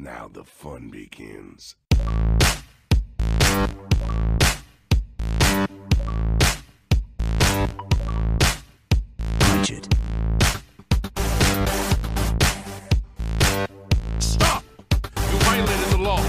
Now the fun begins. Budget. Stop! You violated the law.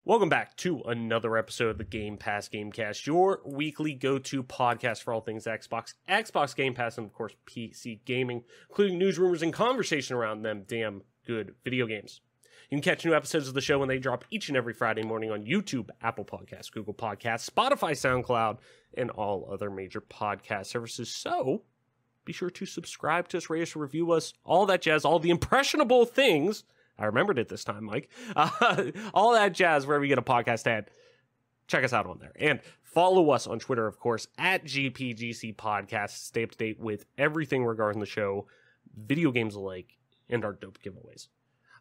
Welcome back to another episode of the Pass Gamecast, your weekly go-to podcast for all things Xbox, Xbox Game Pass, and of course PC gaming, including news, rumors, and conversation around them damn good video games. You can catch new episodes of the show when they drop each and every Friday morning on YouTube, Apple Podcasts, Google Podcasts, Spotify, SoundCloud, and all other major podcast services. So be sure to subscribe to us, rate us, review us, all that jazz, all the impressionable things. I remembered it this time, Mike. All that jazz wherever you get a podcast ad. Check us out on there. And follow us on Twitter, of course, at GPGC Podcast. Stay up to date with everything regarding the show, video games alike, and our dope giveaways.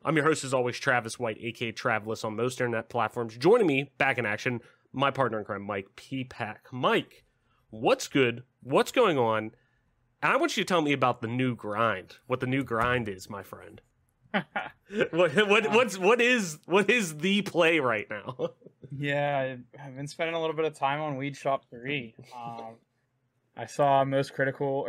I'm your host, as always, Travis White, a.k.a. Traveless on most internet platforms. Joining me, back in action, my partner in crime, Mike P-Pack. Mike, what's good? What's going on? And I want you to tell me about the new grind. What the new grind is, my friend. What is the play right now? Yeah, I've been spending a little bit of time on Weed Shop 3. I saw Moist Critical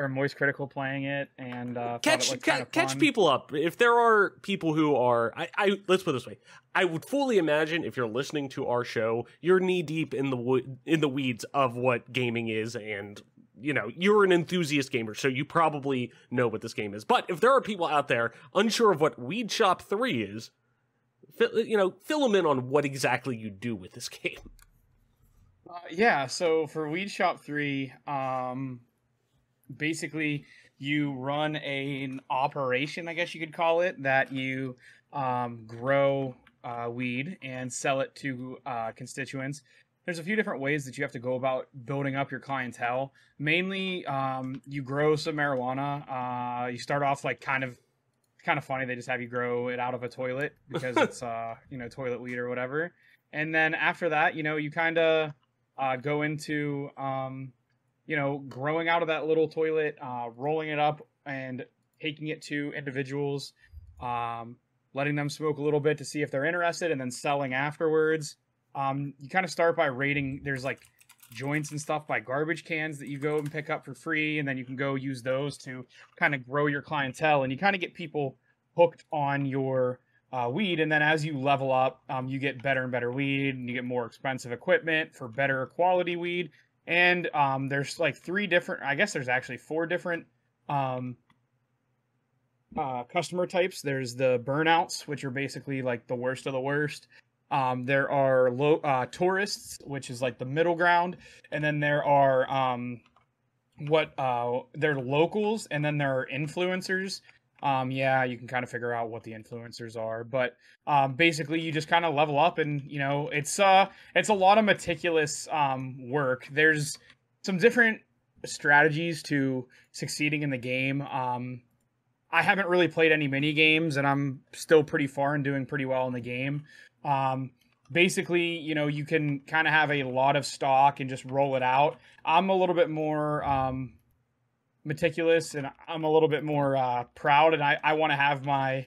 playing it, and catch people up. If there are people who are, I let's put it this way, I would fully imagine if you're listening to our show, you're knee deep in the weeds of what gaming is, and you know, you're an enthusiast gamer, so you probably know what this game is. But if there are people out there unsure of what Weed Shop 3 is, fill them in on what exactly you do with this game. Yeah, so for Weed Shop 3, basically you run an operation, I guess you could call it, that you grow weed and sell it to constituents. There's a few different ways that you have to go about building up your clientele. Mainly, you grow some marijuana. You start off like kind of funny. They just have you grow it out of a toilet because it's toilet weed or whatever. And then after that, you kind of go into growing out of that little toilet, rolling it up and taking it to individuals, letting them smoke a little bit to see if they're interested, and then selling afterwards. You kind of start by rating. There's like joints and stuff by garbage cans that you go and pick up for free, and then you can go use those to kind of grow your clientele, and you kind of get people hooked on your weed. And then as you level up, you get better and better weed, and you get more expensive equipment for better quality weed. And there's like there's actually 4 different customer types. There's the burnouts, which are basically like the worst of the worst. There are tourists, which is like the middle ground, and then there are they're locals, and then there are influencers. You can kind of figure out what the influencers are, but basically you just kind of level up, and it's a lot of meticulous work. There's some different strategies to succeeding in the game. I haven't really played any mini games, and I'm still pretty far and doing pretty well in the game. Basically, you can kind of have a lot of stock and just roll it out. I'm a little bit more meticulous, and I'm a little bit more proud, and I want to have my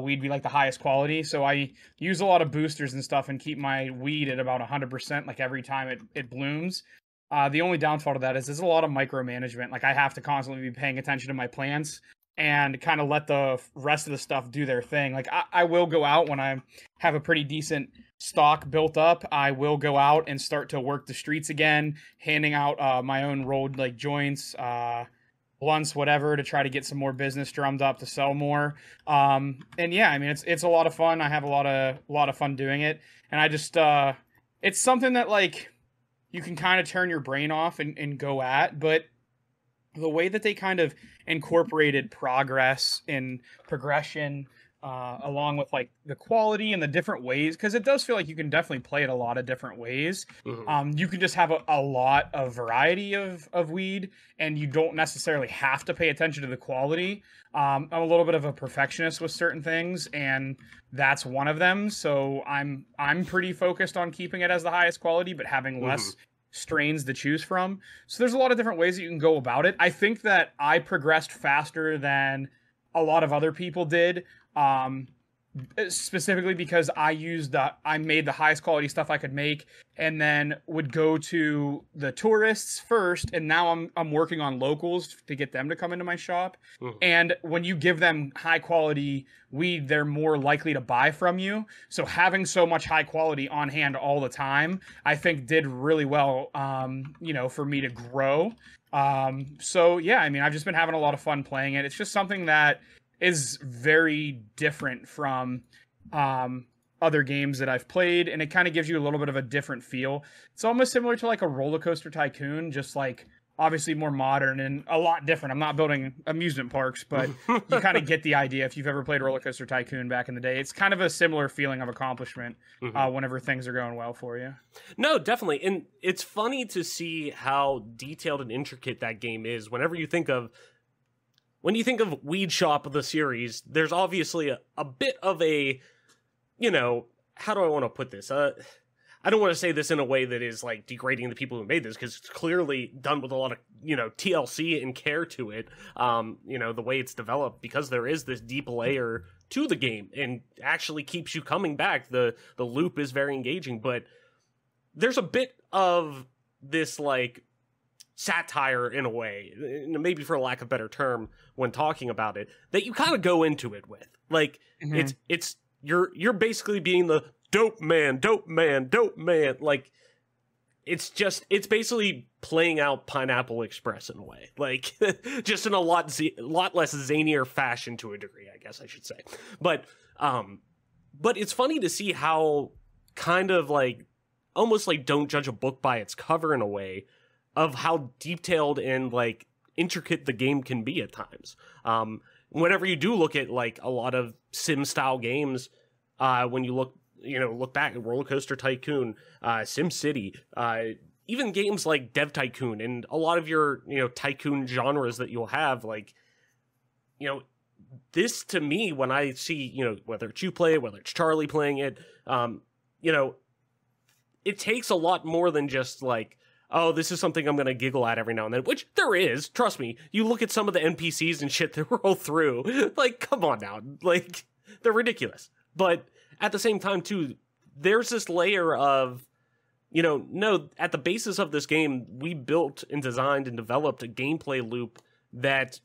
weed be like the highest quality. So I use a lot of boosters and stuff and keep my weed at about 100% like every time it blooms. The only downfall to that is there's a lot of micromanagement. Like I have to constantly be paying attention to my plants and kind of let the rest of the stuff do their thing. Like I will go out when I have a pretty decent stock built up. I will go out and start to work the streets again, handing out my own rolled like joints, blunts, whatever, to try to get some more business drummed up to sell more. And yeah, I mean it's a lot of fun. I have a lot of fun doing it, and I just it's something that like you can kind of turn your brain off and go at, but the way that they kind of incorporated progress and progression along with like the quality and the different ways, because it does feel like you can definitely play it a lot of different ways. You can just have a lot of variety of weed, and you don't necessarily have to pay attention to the quality. I'm a little bit of a perfectionist with certain things, and that's one of them. So I'm pretty focused on keeping it as the highest quality, but having less strains to choose from. So there's a lot of different ways that you can go about it. I think that I progressed faster than a lot of other people did, specifically because I made the highest quality stuff I could make, and then would go to the tourists first, and now I'm working on locals to get them to come into my shop. And when you give them high quality weed, they're more likely to buy from you. So having so much high quality on hand all the time, I think did really well, for me to grow. So yeah, I mean, I've just been having a lot of fun playing it. It's just something that is very different from other games that I've played, and it kind of gives you a little bit of a different feel. It's almost similar to like a roller coaster tycoon, just like obviously more modern and a lot different. I'm not building amusement parks, but you kind of get the idea if you've ever played roller coaster tycoon back in the day. It's kind of a similar feeling of accomplishment whenever things are going well for you. No, definitely. And it's funny to see how detailed and intricate that game is. When you think of Weed Shop, the series, there's obviously a bit of a, how do I want to put this? I don't want to say this in a way that is like degrading the people who made this, because it's clearly done with a lot of, TLC and care to it, the way it's developed, because there is this deep layer to the game and actually keeps you coming back. The loop is very engaging, but there's a bit of this like satire in a way, maybe for lack of a better term when talking about it, that you kind of go into it with. Like, it's you're basically being the dope man. Like, it's basically playing out Pineapple Express in a way, like just in a lot less zanier fashion to a degree, I guess I should say. But it's funny to see how kind of like almost like don't judge a book by its cover in a way of how detailed and like intricate the game can be at times. Whenever you do look at like a lot of sim style games, when you look back at Roller Coaster Tycoon, Sim City, even games like Dev Tycoon, and a lot of your tycoon genres that you'll have, like this to me, when I see whether it's you play it, whether it's Charlie playing it, it takes a lot more than just like, oh, this is something I'm going to giggle at every now and then, which there is. Trust me. You look at some of the NPCs and shit that roll through, like, come on now. Like, they're ridiculous. But at the same time, too, there's this layer of, no, at the basis of this game, we built and designed and developed a gameplay loop that,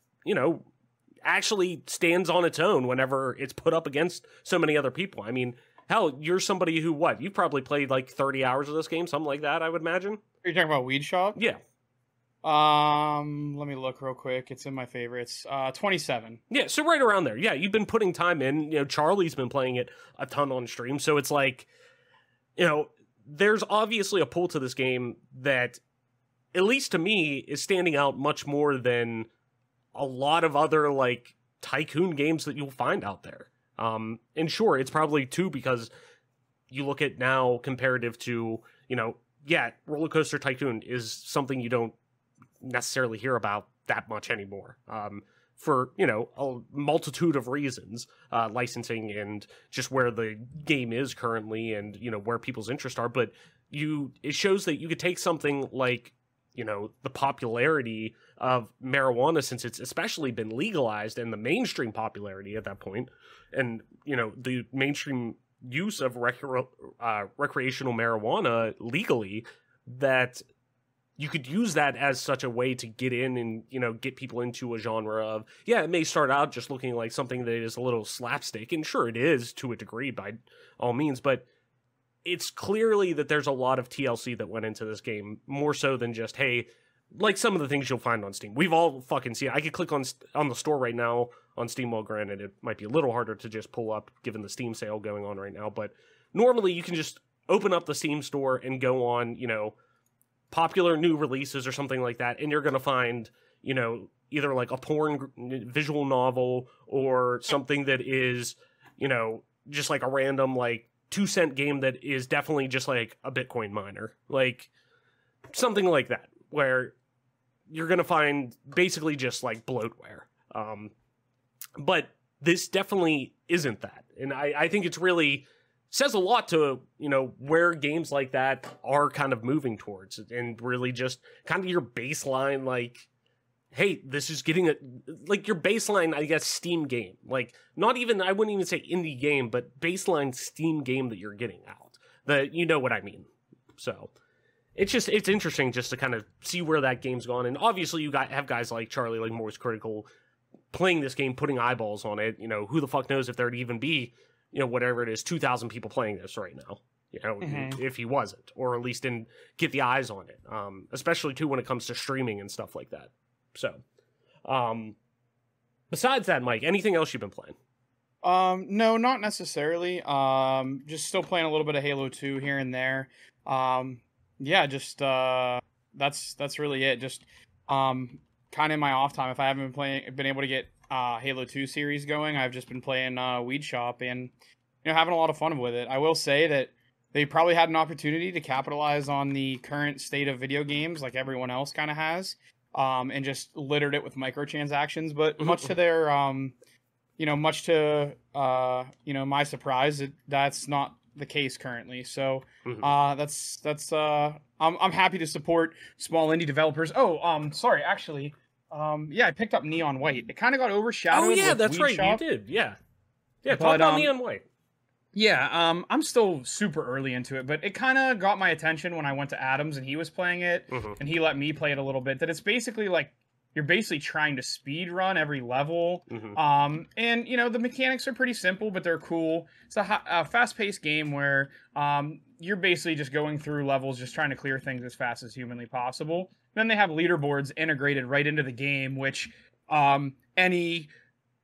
actually stands on its own whenever it's put up against so many other people. I mean, hell, you're somebody who, you've probably played like 30 hours of this game, something like that, I would imagine. Are you talking about Weed Shop? Yeah. Let me look real quick. It's in my favorites. 27. Yeah, so right around there. Yeah, you've been putting time in. Charlie's been playing it a ton on stream, so it's like, there's obviously a pull to this game that, at least to me, is standing out much more than a lot of other, like, tycoon games that you'll find out there. And sure, it's probably too because you look at now comparative to, Roller Coaster Tycoon is something you don't necessarily hear about that much anymore. For, a multitude of reasons, licensing and just where the game is currently and, where people's interests are. But it shows that you could take something like, the popularity of marijuana, since it's especially been legalized, and the mainstream popularity at that point, and, the mainstream use of recreational marijuana legally, that you could use that as such a way to get in and, get people into a genre of, it may start out just looking like something that is a little slapstick, and sure it is to a degree by all means, but it's clearly that there's a lot of TLC that went into this game, more so than just, hey, like some of the things you'll find on Steam. We've all fucking seen it. I could click on the store right now on Steam. Well, granted, it might be a little harder to just pull up given the Steam sale going on right now, but normally you can just open up the Steam store and go on, popular new releases or something like that, and you're going to find, either like a porn visual novel or something that is, you know, just like a random like 2-cent game that is definitely just like a Bitcoin miner, like something like that, where you're gonna find basically just like bloatware. But this definitely isn't that, and I think it's really says a lot to, you know, where games like that are kind of moving towards, and really just kind of your baseline, like, hey, this is getting like your baseline, I guess, Steam game. Like, not even, I wouldn't even say indie game, but baseline Steam game that you're getting out. You know what I mean. So, it's interesting just to kind of see where that game's gone. And obviously you have guys like Charlie, like Moist Critical, playing this game, putting eyeballs on it. You know, who the fuck knows if there'd even be, you know, whatever it is, 2,000 people playing this right now. You know, if he wasn't, or at least didn't get the eyes on it. Especially too when it comes to streaming and stuff like that. So, besides that, Mike, anything else you've been playing? No, not necessarily. Just still playing a little bit of Halo 2 here and there. Yeah, just that's really it. Just kind of in my off time, if I haven't been able to get Halo 2 series going, I've just been playing Weed Shop and, you know, having a lot of fun with it. I will say that they probably had an opportunity to capitalize on the current state of video games, like everyone else kind of has. And just littered it with microtransactions, but much to their, you know, you know, my surprise, that's not the case currently. So, I'm happy to support small indie developers. Oh, sorry, actually, yeah, I picked up Neon White. It kind of got overshadowed. Oh yeah, that's Weed right, Shop. you did. Yeah, talk about Neon White. Yeah, I'm still super early into it, but it kind of got my attention when I went to Adams and he was playing it, and he let me play it a little bit. That it's basically like you're basically trying to speed run every level, and you know the mechanics are pretty simple, but they're cool. It's a fast-paced game where you're basically just going through levels, just trying to clear things as fast as humanly possible. Then they have leaderboards integrated right into the game, which any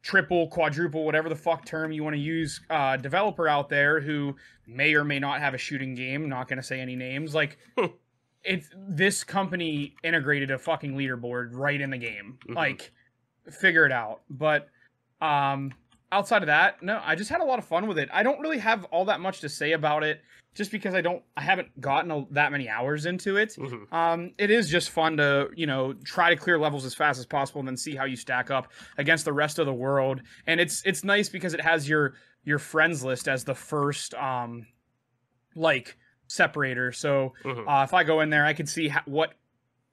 triple, quadruple, whatever the fuck term you want to use, developer out there who may or may not have a shooting game, not going to say any names, like, this company integrated a fucking leaderboard right in the game. Like, figure it out. But, outside of that, no, I just had a lot of fun with it. I don't really have all that much to say about it, just because I haven't gotten that many hours into it. It is just fun to, you know, try to clear levels as fast as possible and then see how you stack up against the rest of the world. And it's nice because it has your friends list as the first, like, separator. So if I go in there, I can see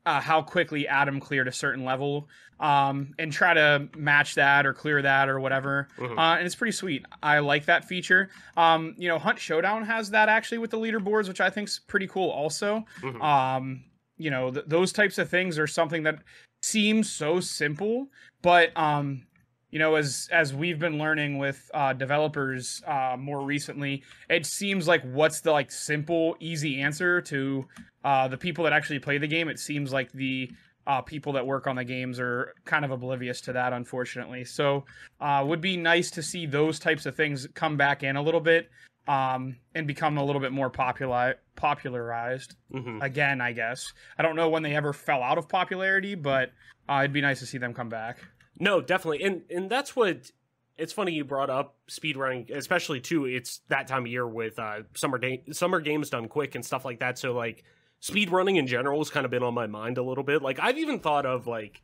how quickly Adam cleared a certain level, and try to match that or clear that or whatever. And it's pretty sweet. I like that feature. You know, Hunt Showdown has that actually with the leaderboards, which I think's pretty cool also. You know, those types of things are something that seems so simple, but you know, as we've been learning with developers more recently, it seems like what's the like simple, easy answer to the people that actually play the game. It seems like the people that work on the games are kind of oblivious to that, unfortunately. So would be nice to see those types of things come back in a little bit and become a little bit more popularized again, I guess. I don't know when they ever fell out of popularity, but it'd be nice to see them come back. No, definitely. And that's what, it's funny you brought up speedrunning, especially too, it's that time of year with summer games done quick and stuff like that. So like speedrunning in general has kind of been on my mind a little bit. Like I've even thought of like,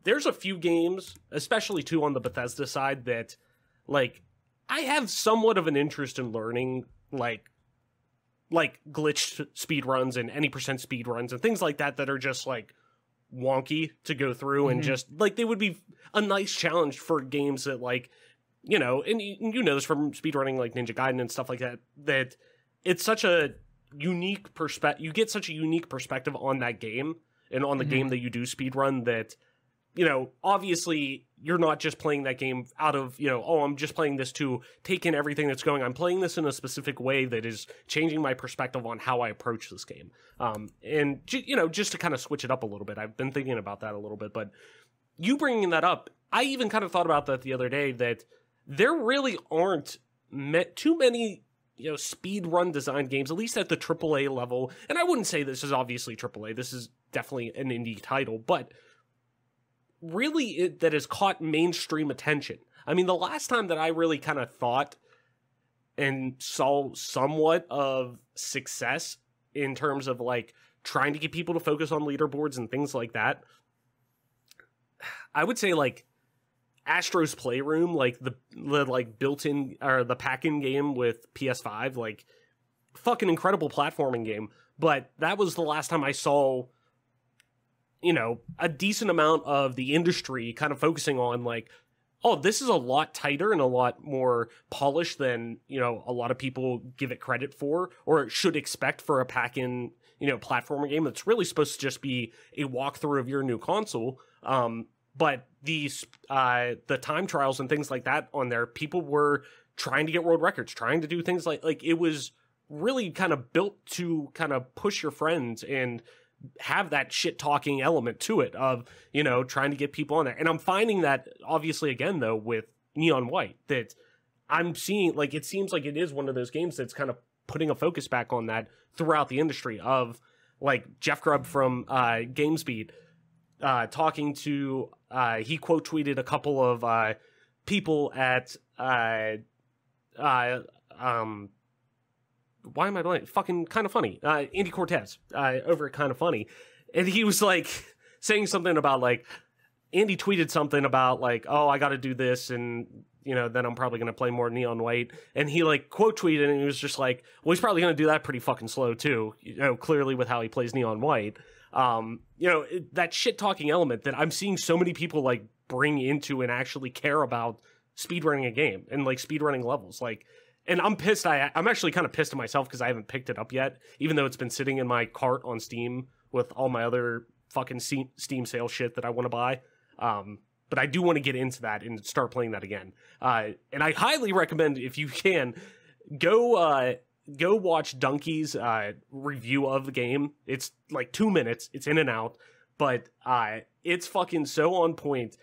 there's a few games, especially too on the Bethesda side, that like I have somewhat of an interest in learning, like glitched speedruns and any percent speedruns and things like that are just like wonky to go through and just like they would be a nice challenge for games that like, you know, and you know this from speedrunning like Ninja Gaiden and stuff like that, that it's such a unique perspective. You get such a unique perspective on that game and on the game that you do speedrun that, you know, obviously you're not just playing that game out of, you know, oh, I'm just playing this to take in everything that's going. I'm playing this in a specific way that is changing my perspective on how I approach this game. And, you know, just to kind of switch it up a little bit. I've been thinking about that a little bit, but you bringing that up, I even kind of thought about that the other day, that there really aren't too many, you know, speed run design games, at least at the AAA level. And I wouldn't say this is obviously AAA. This is definitely an indie title, but really that has caught mainstream attention. I mean, the last time that I really kind of thought and saw somewhat of success in terms of like trying to get people to focus on leaderboards and things like that, I would say like Astro's Playroom, like the like built-in or the pack-in game with PS5, like fucking incredible platforming game. But that was the last time I saw, you know, a decent amount of the industry kind of focusing on like, oh, this is a lot tighter and a lot more polished than, you know, a lot of people give it credit for or should expect for a pack-in, you know, platformer game that's really supposed to just be a walkthrough of your new console. But these the time trials and things like that on there, people were trying to get world records, trying to do things like it was really kind of built to kind of push your friends and have that shit talking element to it of, you know, trying to get people on there. And I'm finding that obviously again though with Neon White that I'm seeing like it seems like it is one of those games that's kind of putting a focus back on that throughout the industry of like Jeff Grubb from GamesBeat talking to he quote tweeted a couple of people at why am I blank? Fucking Kind of Funny. Andy Cortez over at Kind of Funny. And he was like saying something about like Andy tweeted something about like, oh, I got to do this and you know, then I'm probably going to play more Neon White. And he like quote tweeted and he was just like, well, he's probably going to do that pretty fucking slow too. You know, clearly with how he plays Neon White. You know, that shit talking element that I'm seeing so many people like bring into and actually care about speedrunning a game and like speedrunning levels. Like, and I'm pissed. I'm actually kind of pissed at myself because I haven't picked it up yet, even though it's been sitting in my cart on Steam with all my other fucking Steam sale shit that I want to buy. But I do want to get into that and start playing that again. And I highly recommend, if you can, go watch Donkey's review of the game. It's like 2 minutes. It's in and out. But it's fucking so on point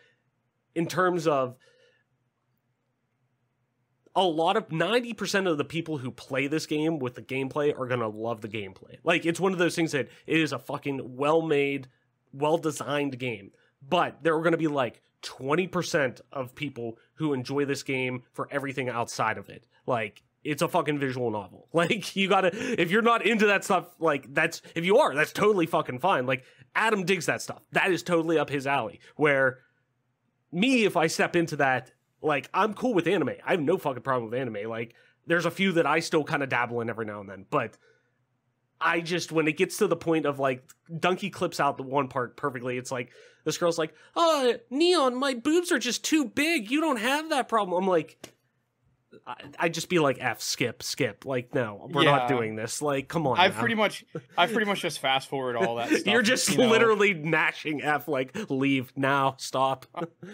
in terms of a lot of 90% of the people who play this game with the gameplay are going to love the gameplay. Like, it's one of those things that it is a fucking well-made, well-designed game. But there are going to be like 20% of people who enjoy this game for everything outside of it. Like, it's a fucking visual novel. Like, you gotta, if you're not into that stuff, like, if you are, that's totally fucking fine. Like, Adam digs that stuff. That is totally up his alley. Where me, if I step into that, like, I'm cool with anime. I have no fucking problem with anime. Like, there's a few that I still kind of dabble in every now and then. But I just, when it gets to the point of, like, Donkey clips out the one part perfectly. It's like, this girl's like, oh, Neon, my boobs are just too big. You don't have that problem. I'm like, I'd just be like, skip. Like, no, we're not doing this. Like, come on. I've pretty much just fast forward all that stuff. You're just literally gnashing F, like, leave now, stop.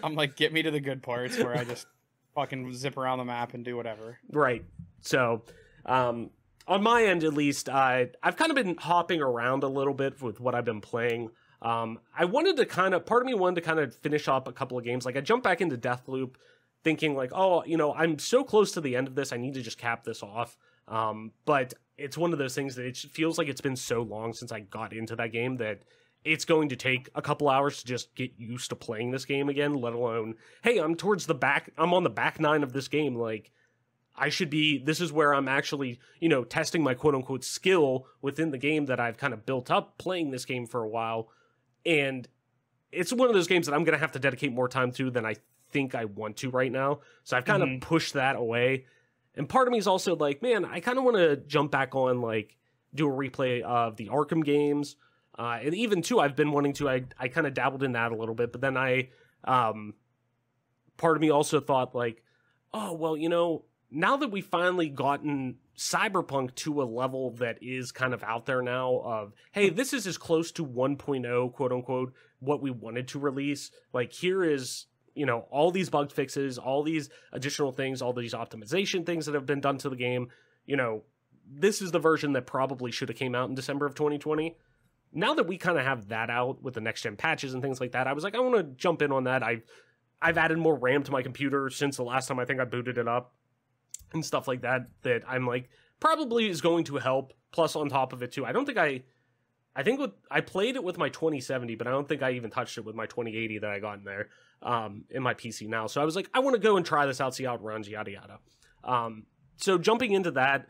I'm like, get me to the good parts where I just fucking zip around the map and do whatever. Right. So, on my end, at least, I've kind of been hopping around a little bit with what I've been playing. I wanted to part of me wanted to kind of finish up a couple of games. Like, I jumped back into Deathloop thinking like, oh, you know, I'm so close to the end of this. I need to just cap this off. But it's one of those things that it feels like it's been so long since I got into that game that it's going to take a couple hours to just get used to playing this game again, let alone, hey, I'm on the back nine of this game. Like, this is where I'm actually, you know, testing my quote unquote skill within the game that I've kind of built up playing this game for a while. And it's one of those games that I'm going to have to dedicate more time to than I think I want to right now. So I've kind of pushed that away. And part of me is also like, man, I kind of want to jump back on, like, do a replay of the Arkham games. And even too, I've been wanting to, I kind of dabbled in that a little bit, but then part of me also thought like, oh, well, you know, now that we've finally gotten Cyberpunk to a level that is kind of out there now of, hey, this is as close to 1.0, quote unquote, what we wanted to release. Like, here is, you know, all these bug fixes, all these additional things, all these optimization things that have been done to the game. You know, this is the version that probably should have came out in December of 2020. Now that we kind of have that out with the next gen patches and things like that, I was like, I want to jump in on that. I've added more RAM to my computer since the last time I think I booted it up and stuff like that, that I'm like, probably is going to help. Plus on top of it too, I think I played it with my 2070, but I don't think I even touched it with my 2080 that I got in there, in my PC now. So I was like, I want to go and try this out, see how it runs, yada, yada. so jumping into that,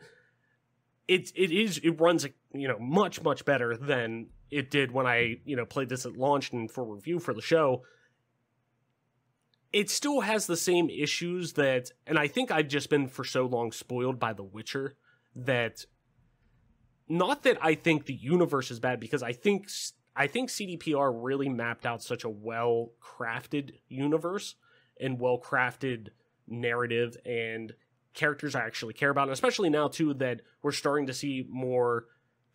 it runs, much better than it did when I, played this at launch and for review for the show. It still has the same issues that, and I think I've just been for so long spoiled by The Witcher that, not that I think the universe is bad, because I think CDPR really mapped out such a well-crafted universe and well-crafted narrative and characters I actually care about, and especially now too that we're starting to see more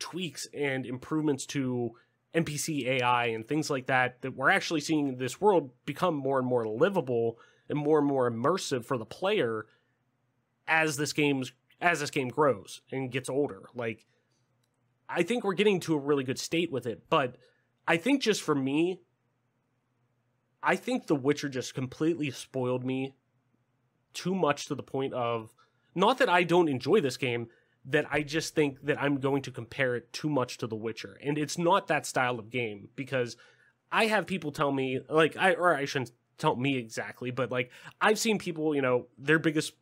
tweaks and improvements to NPC AI and things like that we're actually seeing this world become more and more livable and more immersive for the player as this game grows and gets older. Like, I think we're getting to a really good state with it, but I think just for me, I think The Witcher just completely spoiled me too much, to the point of, not that I don't enjoy this game, that I just think that I'm going to compare it too much to The Witcher. And it's not that style of game, because I have people tell me, like, I shouldn't tell me exactly, but like, I've seen people, their biggest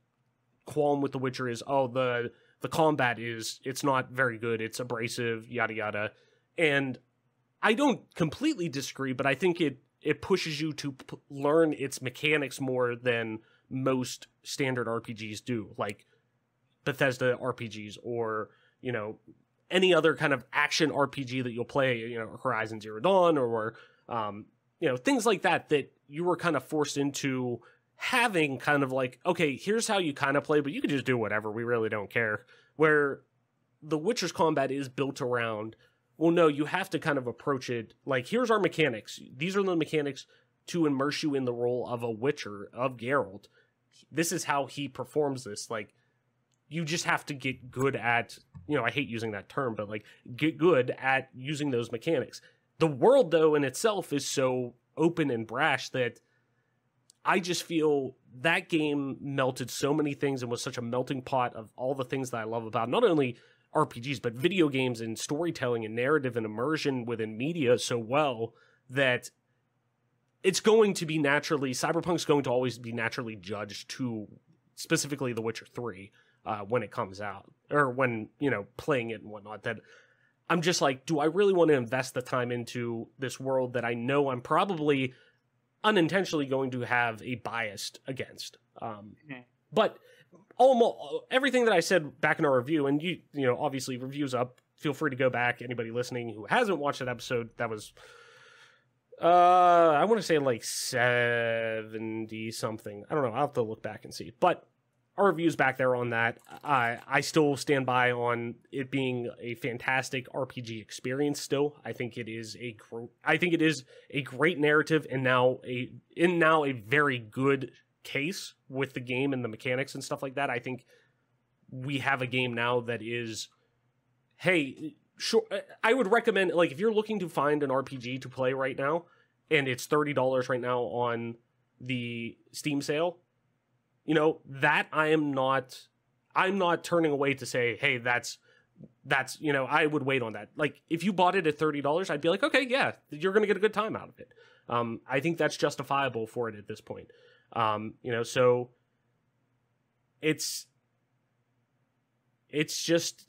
qualm with The Witcher is, the combat it's not very good, it's abrasive, yada yada. And I don't completely disagree, but I think it pushes you to learn its mechanics more than most standard RPGs do, like Bethesda RPGs, or any other kind of action RPG that you'll play, Horizon Zero Dawn, or things like that you were kind of forced into having, kind of like, okay, here's how you kind of play, but you can just do whatever, we really don't care. Where The Witcher's combat is built around, well, no, you have to kind of approach it like, here's our mechanics, these are the mechanics to immerse you in the role of a Witcher, of Geralt. This is how he performs this. Like, you just have to get good at, I hate using that term, but like, get good at using those mechanics. The world, though, in itself is so open and brash that I just feel that game melted so many things and was such a melting pot of all the things that I love about not only RPGs, but video games and storytelling and narrative and immersion within media so well, that it's going to be Cyberpunk's going to always be naturally judged to specifically The Witcher 3 when it comes out, or when, playing it and whatnot, that I'm just like, do I really want to invest the time into this world that I know I'm probably unintentionally going to have a bias against? But almost everything that I said back in our review, and obviously reviews up, feel free to go back, anybody listening who hasn't watched that episode, that was I want to say like 70 something. I don't know. I'll have to look back and see. But our review's back there on that. I still stand by on it being a fantastic RPG experience still. I think it is a great narrative, and now a very good case with the game and the mechanics and stuff like that. I think we have a game now that is, hey, sure, I would recommend, like, if you're looking to find an RPG to play right now, and it's $30 right now on the Steam sale, that I'm not turning away to say, hey, that's I would wait on that. Like, if you bought it at $30, I'd be like, okay, yeah, you're gonna get a good time out of it. I think that's justifiable for it at this point. So it's just,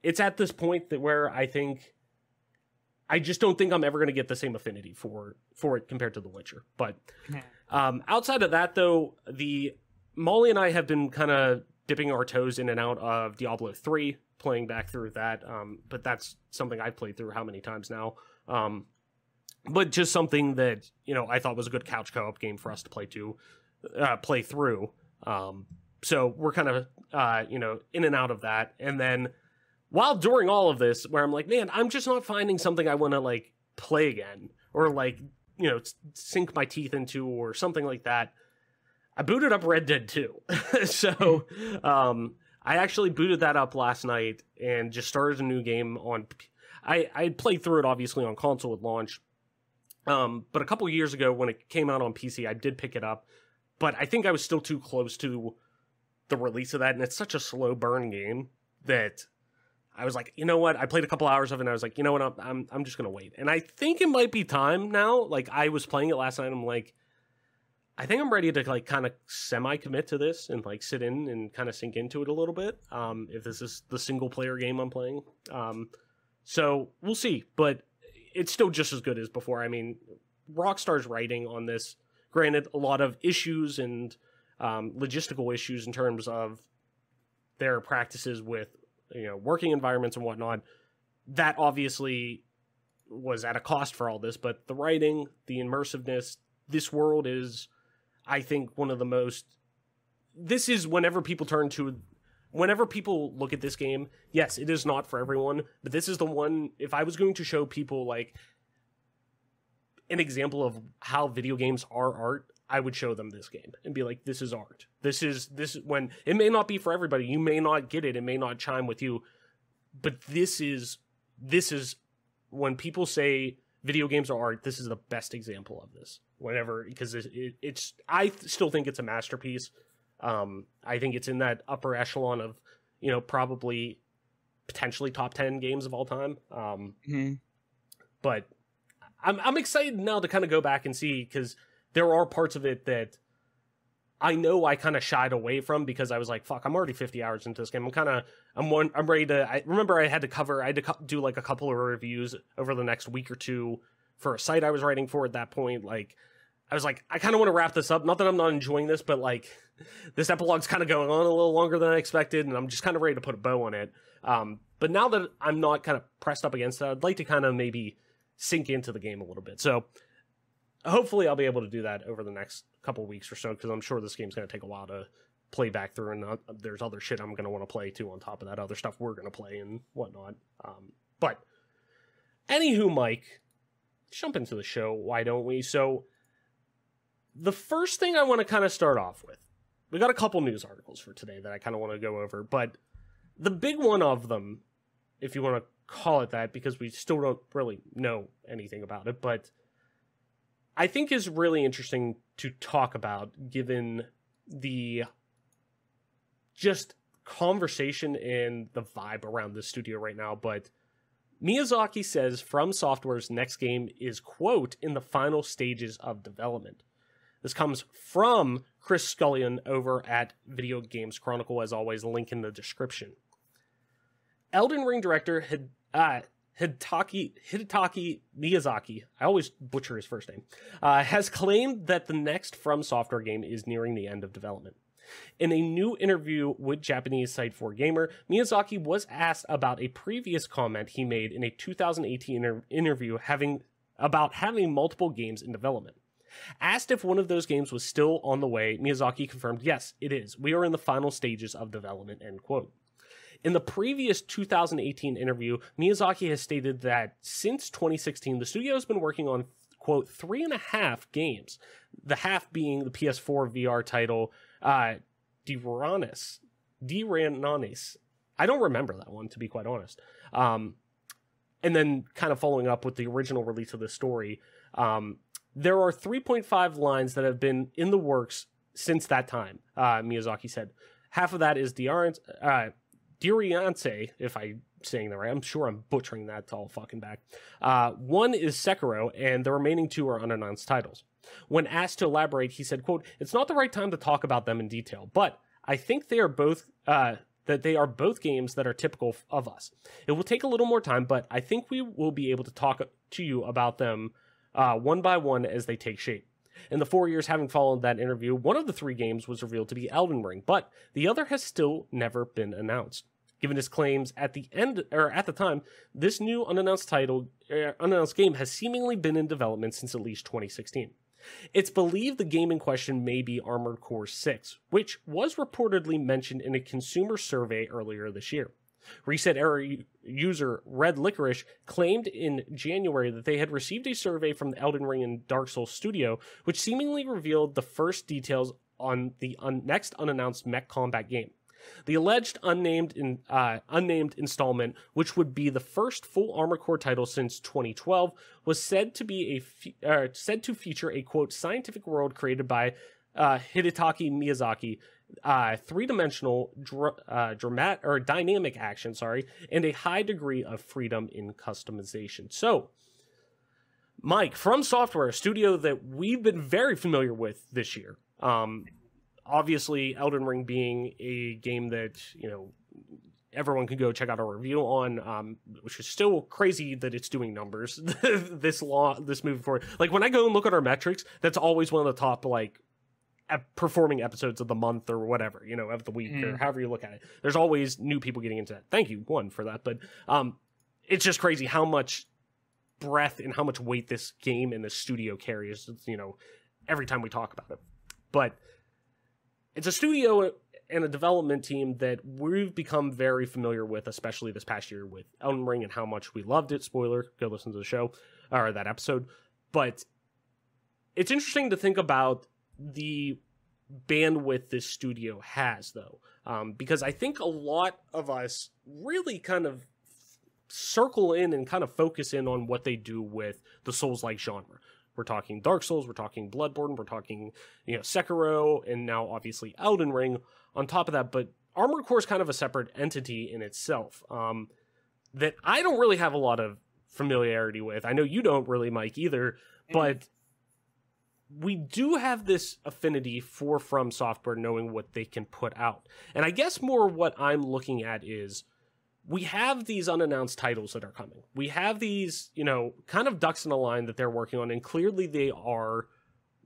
it's at this point that where I just don't think I'm ever going to get the same affinity for it compared to The Witcher. But outside of that, though, Molly and I have been kind of dipping our toes in and out of Diablo 3, playing back through that. But that's something I've played through how many times now. But just something that, I thought was a good couch co-op game for us to play through. So we're kind of, in and out of that. And then while during all of this, where I'm like, man, I'm just not finding something I want to, like, play again, or, like, sink my teeth into, or something like that, I booted up Red Dead 2. So I actually booted that up last night and just started a new game on... I played through it, obviously, on console at launch. But a couple years ago, when it came out on PC, I did pick it up. But I think I was still too close to the release of that, and it's such a slow burn game that I was like, you know what? I played a couple hours of it, and I was like, you know what? I'm just gonna wait. And I think it might be time now. Like, I was playing it last night, and I'm like, I think I'm ready to like kind of semi-commit to this and like sit in and kind of sink into it a little bit. If this is the single player game I'm playing. So we'll see, but it's still just as good as before. I mean, Rockstar's writing on this, granted, a lot of issues and logistical issues in terms of their practices with, you know, working environments and whatnot. That obviously was at a cost for all this, but the writing, the immersiveness, this world is, I think, one of the most... This is whenever people look at this game, yes, it is not for everyone, but this is the one, if I was going to show people, like, an example of how video games are art, I would show them this game and be like, this is art. This is when it may not be for everybody. You may not get it. It may not chime with you, but this is when people say video games are art, this is the best example of this. Whatever, because it's I still think it's a masterpiece. I think it's in that upper echelon of, you know, probably potentially top 10 games of all time. But I'm excited now to kind of go back and see, because there are parts of it that I know I kind of shied away from because I was like, fuck, I'm already 50 hours into this game. I'm ready to, I remember I had to do like a couple of reviews over the next week or two for a site I was writing for at that point. Like, I was like, I kind of want to wrap this up. Not that I'm not enjoying this, but like, this epilogue's kind of going on a little longer than I expected, and I'm just kind of ready to put a bow on it. But now that I'm not kind of pressed up against it, I'd like to kind of maybe sink into the game a little bit. So hopefully I'll be able to do that over the next couple weeks or so, because I'm sure this game's going to take a while to play back through, and there's other shit I'm going to want to play too on top of that, other stuff we're going to play and whatnot. But anywho, Mike, jump into the show, why don't we? So the first thing I want to kind of start off with, we got a couple news articles for today that I kind of want to go over, but the big one of them, if you want to call it that, because we still don't really know anything about it, but I think is really interesting to talk about given the just conversation and the vibe around the studio right now. But Miyazaki says FromSoftware's next game is, quote, in the final stages of development. This comes from Chris Scullion over at Video Games Chronicle, as always, link in the description. Elden Ring director Hidetaki Miyazaki, I always butcher his first name, has claimed that the next FromSoftware game is nearing the end of development. In a new interview with Japanese site 4Gamer, Miyazaki was asked about a previous comment he made in a 2018 interview about having multiple games in development. Asked if one of those games was still on the way, Miyazaki confirmed, yes, it is. We are in the final stages of development, end quote. In the previous 2018 interview, Miyazaki has stated that since 2016, the studio has been working on, quote, 3.5 games, the half being the PS4 VR title, Diranis. I don't remember that one, to be quite honest. And then kind of following up with the original release of the story, there are 3.5 lines that have been in the works since that time, Miyazaki said. Half of that is Diriance, if I'm saying that right. I'm sure I'm butchering that all fucking back. One is Sekiro, and the remaining two are unannounced titles. When asked to elaborate, he said, quote, it's not the right time to talk about them in detail, but I think they are both... that they are both games that are typical of us. It will take a little more time, but I think we will be able to talk to you about them one by one as they take shape. In the 4 years having followed that interview, one of the 3 games was revealed to be Elden Ring, but the other has still never been announced. Given his claims at the time, this new unannounced game has seemingly been in development since at least 2016. It's believed the game in question may be Armored Core 6, which was reportedly mentioned in a consumer survey earlier this year. Reset Era user Red Licorice claimed in January that they had received a survey from the Elden Ring and Dark Souls studio, which seemingly revealed the first details on the next unannounced mech combat game. The alleged unnamed installment, which would be the first full Armored Core title since 2012, was said to feature a, quote, scientific world created by Hidetaki Miyazaki, three-dimensional dynamic action, and a high degree of freedom in customization. So, Mike, FromSoftware, a studio that we've been very familiar with this year. Obviously, Elden Ring being a game that, everyone can go check out our review on, which is still crazy that it's doing numbers this moving forward. Like, when I go and look at our metrics, that's always one of the top, performing episodes of the month or whatever, of the week or however you look at it. There's always new people getting into that. Thank you, one, for that. But it's just crazy how much breadth and how much weight this game and this studio carries, every time we talk about it. But it's a studio and a development team that we've become very familiar with, especially this past year with Elden Ring and how much we loved it. Spoiler, go listen to the show, or that episode. But it's interesting to think about the bandwidth this studio has, though, because I think a lot of us really kind of circle in and kind of focus in on what they do with the Souls-like genre. We're talking Dark Souls, we're talking Bloodborne, we're talking, Sekiro, and now obviously Elden Ring on top of that. But Armored Core is kind of a separate entity in itself that I don't really have a lot of familiarity with. I know you don't really, Mike, either, but we do have this affinity for FromSoftware, knowing what they can put out. And I guess more what I'm looking at is we have these unannounced titles that are coming. We have these, kind of ducks in a line that they're working on, and clearly they are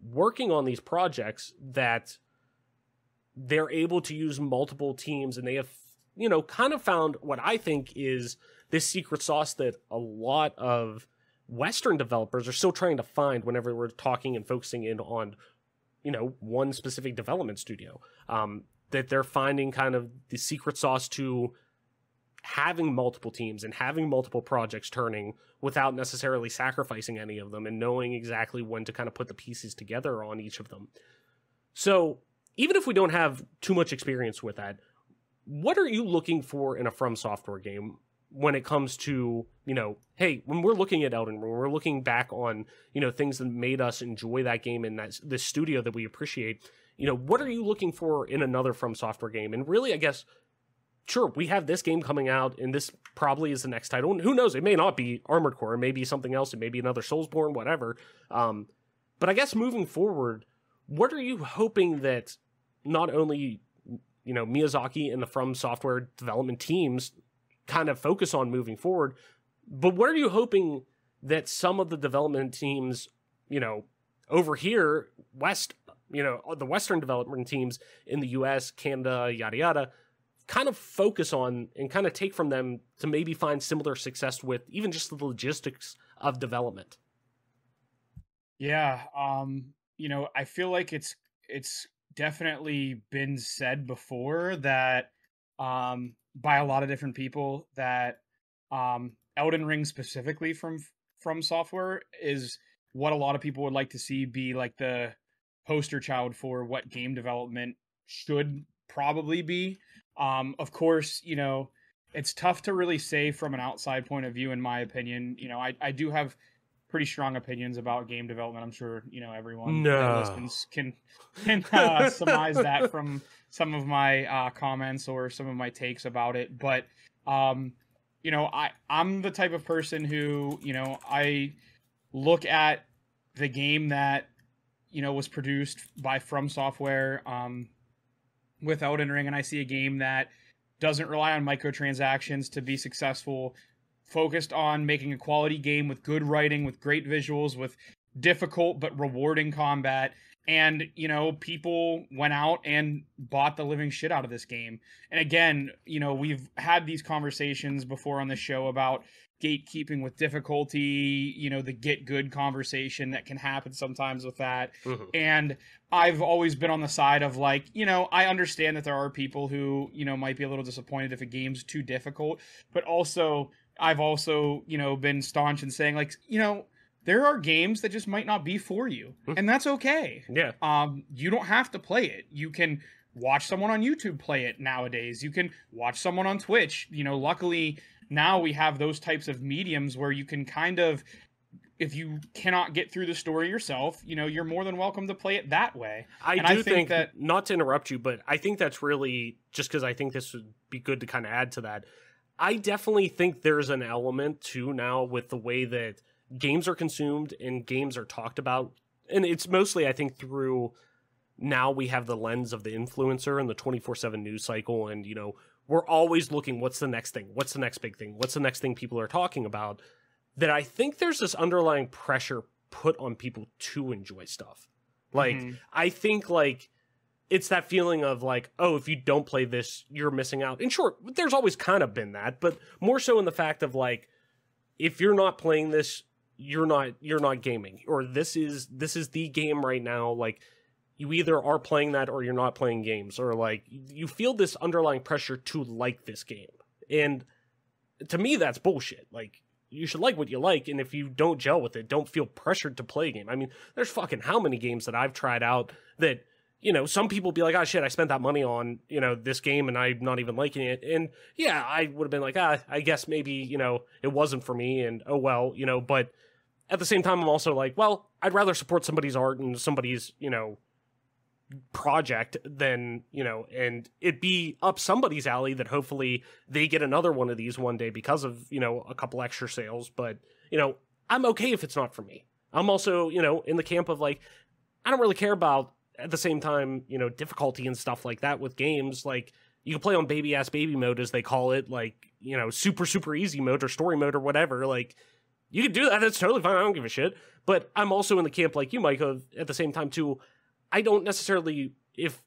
working on these projects that they're able to use multiple teams, and they have, kind of found what I think is this secret sauce that a lot of Western developers are still trying to find whenever we're talking and focusing in on, one specific development studio, that they're finding kind of the secret sauce to having multiple teams and having multiple projects turning without necessarily sacrificing any of them and knowing exactly when to kind of put the pieces together on each of them. So even if we don't have too much experience with that, what are you looking for in a FromSoftware game when it comes to, hey, when we're looking at Elden Ring, we're looking back on, things that made us enjoy that game and that's this studio that we appreciate, what are you looking for in another FromSoftware game? And really, I guess, sure, we have this game coming out, and this probably is the next title. And who knows? It may not be Armored Core. It may be something else. It may be another Soulsborne, whatever. But I guess moving forward, what are you hoping that not only, Miyazaki and the FromSoftware development teams kind of focus on moving forward, but what are you hoping that some of the development teams, over here, the Western development teams in the US, Canada, yada, yada, kind of focus on and kind of take from them to maybe find similar success with even just the logistics of development? Yeah. I feel like it's definitely been said before that, by a lot of different people that, Elden Ring specifically from FromSoftware is what a lot of people would like to see be like the poster child for what game development should probably be. Of course, it's tough to really say from an outside point of view, in my opinion. I do have pretty strong opinions about game development. I'm sure, everyone that listens can surmise that from some of my comments or some of my takes about it. But, I'm the type of person who, I look at the game that, was produced by FromSoftware, with Elden Ring, and I see a game that doesn't rely on microtransactions to be successful, focused on making a quality game with good writing, with great visuals, with difficult but rewarding combat, and, people went out and bought the living shit out of this game. And again, we've had these conversations before on the show about gatekeeping with difficulty, the get good conversation that can happen sometimes with that. Mm-hmm. And I've always been on the side of I understand that there are people who, might be a little disappointed if a game's too difficult, but also I've also, been staunch in saying there are games that just might not be for you, and that's okay. Yeah. You don't have to play it. You can watch someone on YouTube play it nowadays. You can watch someone on Twitch. Luckily now we have those types of mediums where you can kind of, if you cannot get through the story yourself, you're more than welcome to play it that way. I think that, not to interrupt you, but I think that's really, just because I think this would be good to kind of add to that, I definitely think there's an element too now with the way that games are consumed and games are talked about. And it's mostly, I think, through now we have the lens of the influencer and the 24/7 news cycle. And, you know, we're always looking, what's the next thing? What's the next big thing? What's the next thing people are talking about? That I think there's this underlying pressure put on people to enjoy stuff. Like, I think, like, it's that feeling of, like, oh, if you don't play this, you're missing out. In short, there's always kind of been that, but more so in the fact of, like, if you're not playing this, you're not gaming. Or this is the game right now. Like, you either are playing that or you're not playing games. Or, like, you feel this underlying pressure to like this game. And to me, that's bullshit. Like, you should like what you like, and if you don't gel with it, don't feel pressured to play a game. I mean, there's fucking how many games that I've tried out that, you know, some people be like, oh shit, I spent that money on, you know, this game and I'm not even liking it. And yeah, I would have been like, I guess maybe, you know, it wasn't for me, and oh well, you know, but at the same time, I'm also like, well, I'd rather support somebody's art and somebody's, you know, project than, you know, and it be up somebody's alley that hopefully they get another one of these one day because of, you know, a couple extra sales. But, you know, I'm okay if it's not for me. I'm also, you know, in the camp of, like, I don't really care about, at the same time, you know, difficulty and stuff like that with games. Like, you can play on baby mode, as they call it, like, you know, super easy mode or story mode or whatever. Like, you can do that. That's totally fine. I don't give a shit. But I'm also in the camp like you, Mike, of, at the same time too, I don't necessarily, if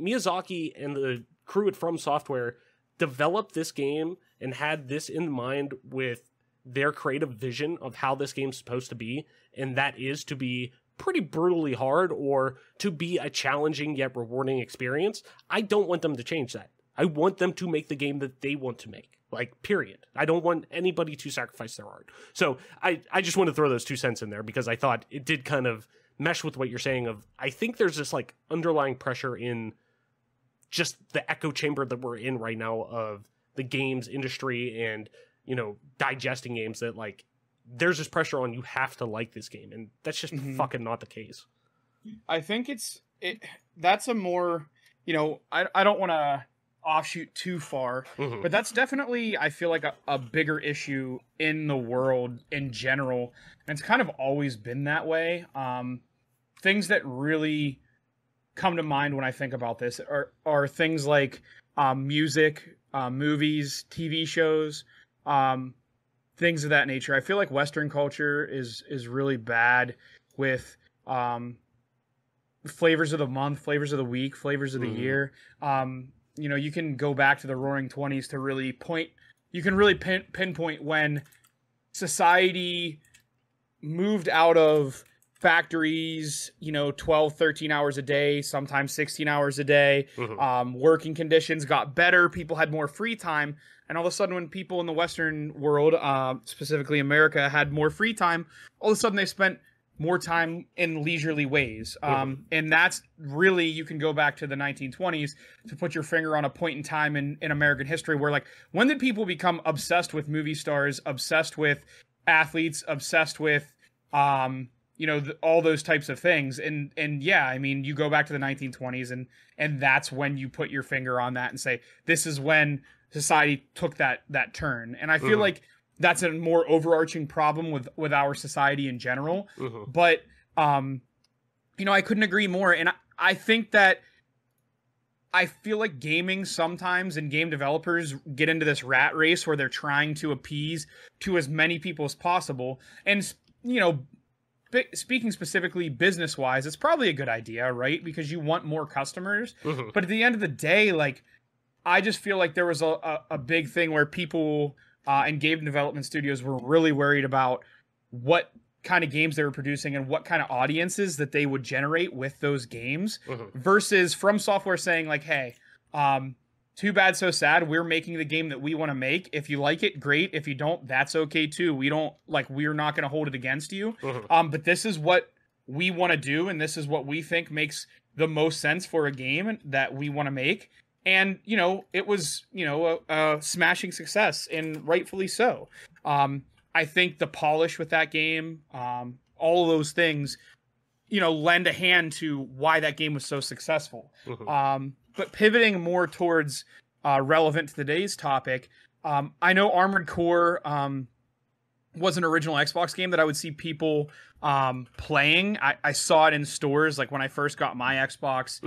Miyazaki and the crew at FromSoftware developed this game and had this in mind with their creative vision of how this game's supposed to be, and that is to be pretty brutally hard or to be a challenging yet rewarding experience, I don't want them to change that. I want them to make the game that they want to make. Like, period. I don't want anybody to sacrifice their art. So I just want to throw those 2 cents in there because I thought it did kind of mesh with what you're saying of, I think there's this, like, underlying pressure in just the echo chamber that we're in right now of the games industry and, you know, digesting games, that, like, there's this pressure on, you have to like this game, and that's just fucking not the case. I think that's a more, you know, I don't want to offshoot too far, but that's definitely, I feel like, a bigger issue in the world in general, and it's kind of always been that way. Things that really come to mind when I think about this are things like music, movies, TV shows, things of that nature. I feel like Western culture is really bad with flavors of the month, flavors of the week, flavors of the year. You know, you can go back to the Roaring 20s to really pinpoint when society moved out of factories, you know, 12, 13 hours a day, sometimes 16 hours a day. Working conditions got better. People had more free time. And all of a sudden, when people in the Western world, specifically America, had more free time, all of a sudden they spent more time in leisurely ways. And that's really, you can go back to the 1920s to put your finger on a point in time in American history where, like, when did people become obsessed with movie stars, obsessed with athletes, obsessed with, you know, all those types of things. And yeah, I mean, you go back to the 1920s and that's when you put your finger on that and say, this is when society took that turn. And I feel like that's a more overarching problem with our society in general. But, you know, I couldn't agree more. And I think that I feel like gaming sometimes and game developers get into this rat race where they're trying to appease to as many people as possible. And, you know, speaking specifically business-wise, it's probably a good idea, right? Because you want more customers. But at the end of the day, like, I just feel like there was a big thing where people and game development studios were really worried about what kind of games they were producing and what kind of audiences that they would generate with those games versus FromSoftware saying, like, hey, too bad, so sad. We're making the game that we want to make. If you like it, great. If you don't, that's okay too. We're not going to hold it against you. But this is what we want to do, and this is what we think makes the most sense for a game that we want to make. And, you know, it was, you know, a smashing success, and rightfully so. I think the polish with that game, all of those things, you know, lend a hand to why that game was so successful. But pivoting more towards relevant to today's topic, I know Armored Core was an original Xbox game that I would see people playing. I saw it in stores like when I first got my Xbox,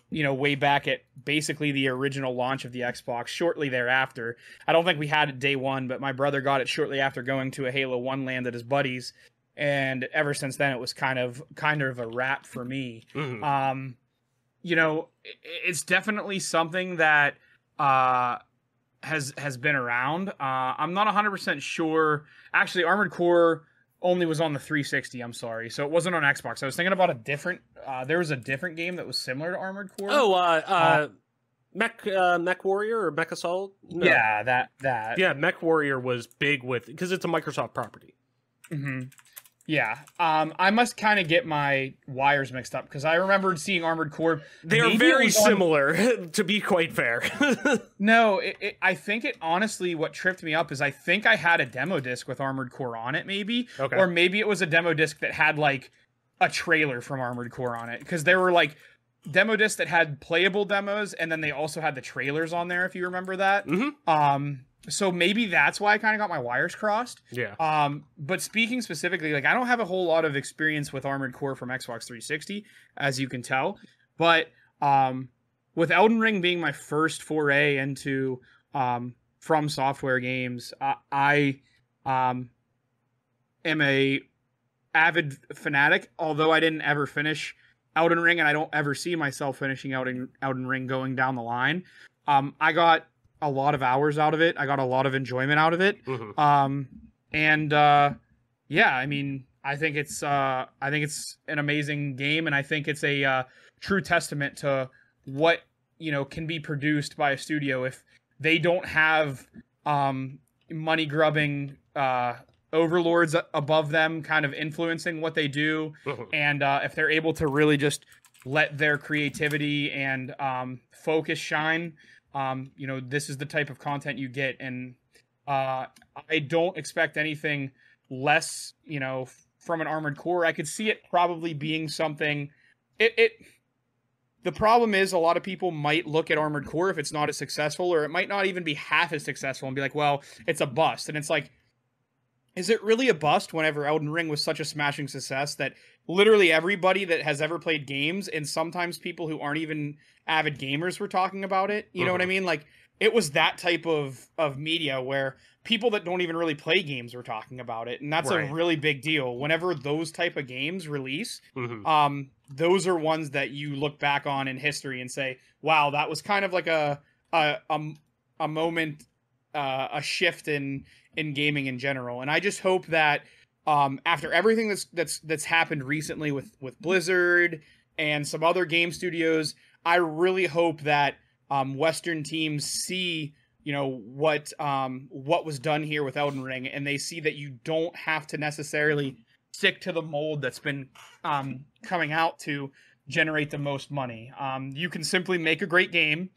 way back at basically the original launch of the Xbox, shortly thereafter. I don't think we had it day one, but my brother got it shortly after going to a Halo 1 land at his buddies. And ever since then, it was kind of a wrap for me. It's definitely something that has been around. I'm not 100% sure. Actually, Armored Core only was on the 360. I'm sorry, so it wasn't on Xbox. I was thinking about a different. There was a different game that was similar to Armored Core. Mech Warrior or Mech Assault? No. Yeah, that. Yeah, Mech Warrior was big because it's a Microsoft property. Yeah, I must kind of get my wires mixed up because I remembered seeing Armored Core. They are very similar, to be quite fair. No, I think it honestly, what tripped me up is I think I had a demo disc with Armored Core on it, maybe. Okay. Or maybe it was a demo disc that had like a trailer from Armored Core on it, because there were like demo discs that had playable demos, and then they also had the trailers on there, if you remember that. So maybe that's why I kind of got my wires crossed. Yeah. But speaking specifically, like I don't have a whole lot of experience with Armored Core from Xbox 360, as you can tell. But with Elden Ring being my first foray into FromSoftware games, I am a avid fanatic. Although I didn't ever finish Elden Ring, and I don't ever see myself finishing Elden Ring going down the line. I got a lot of hours out of it. I got a lot of enjoyment out of it. Yeah, I mean, I think it's an amazing game, and I think it's a true testament to what, can be produced by a studio if they don't have money grubbing overlords above them kind of influencing what they do. And if they're able to really just let their creativity and focus shine, this is the type of content you get. And I don't expect anything less, from an Armored Core. I could see it probably being something. The problem is a lot of people might look at Armored Core if it's not as successful, or it might not even be half as successful, and be like, well, it's a bust. And it's like, is it really a bust whenever Elden Ring was such a smashing success that literally everybody that has ever played games, and sometimes people who aren't even avid gamers, were talking about it? You know what I mean? Like, it was that type of media where people that don't even really play games were talking about it. And that's a really big deal. Whenever those type of games release, those are ones that you look back on in history and say, wow, that was kind of like a moment, a shift in gaming in general. And I just hope that after everything that's happened recently with Blizzard and some other game studios, I really hope that Western teams see, what was done here with Elden Ring, and they see that you don't have to necessarily stick to the mold that's been coming out to generate the most money. You can simply make a great game,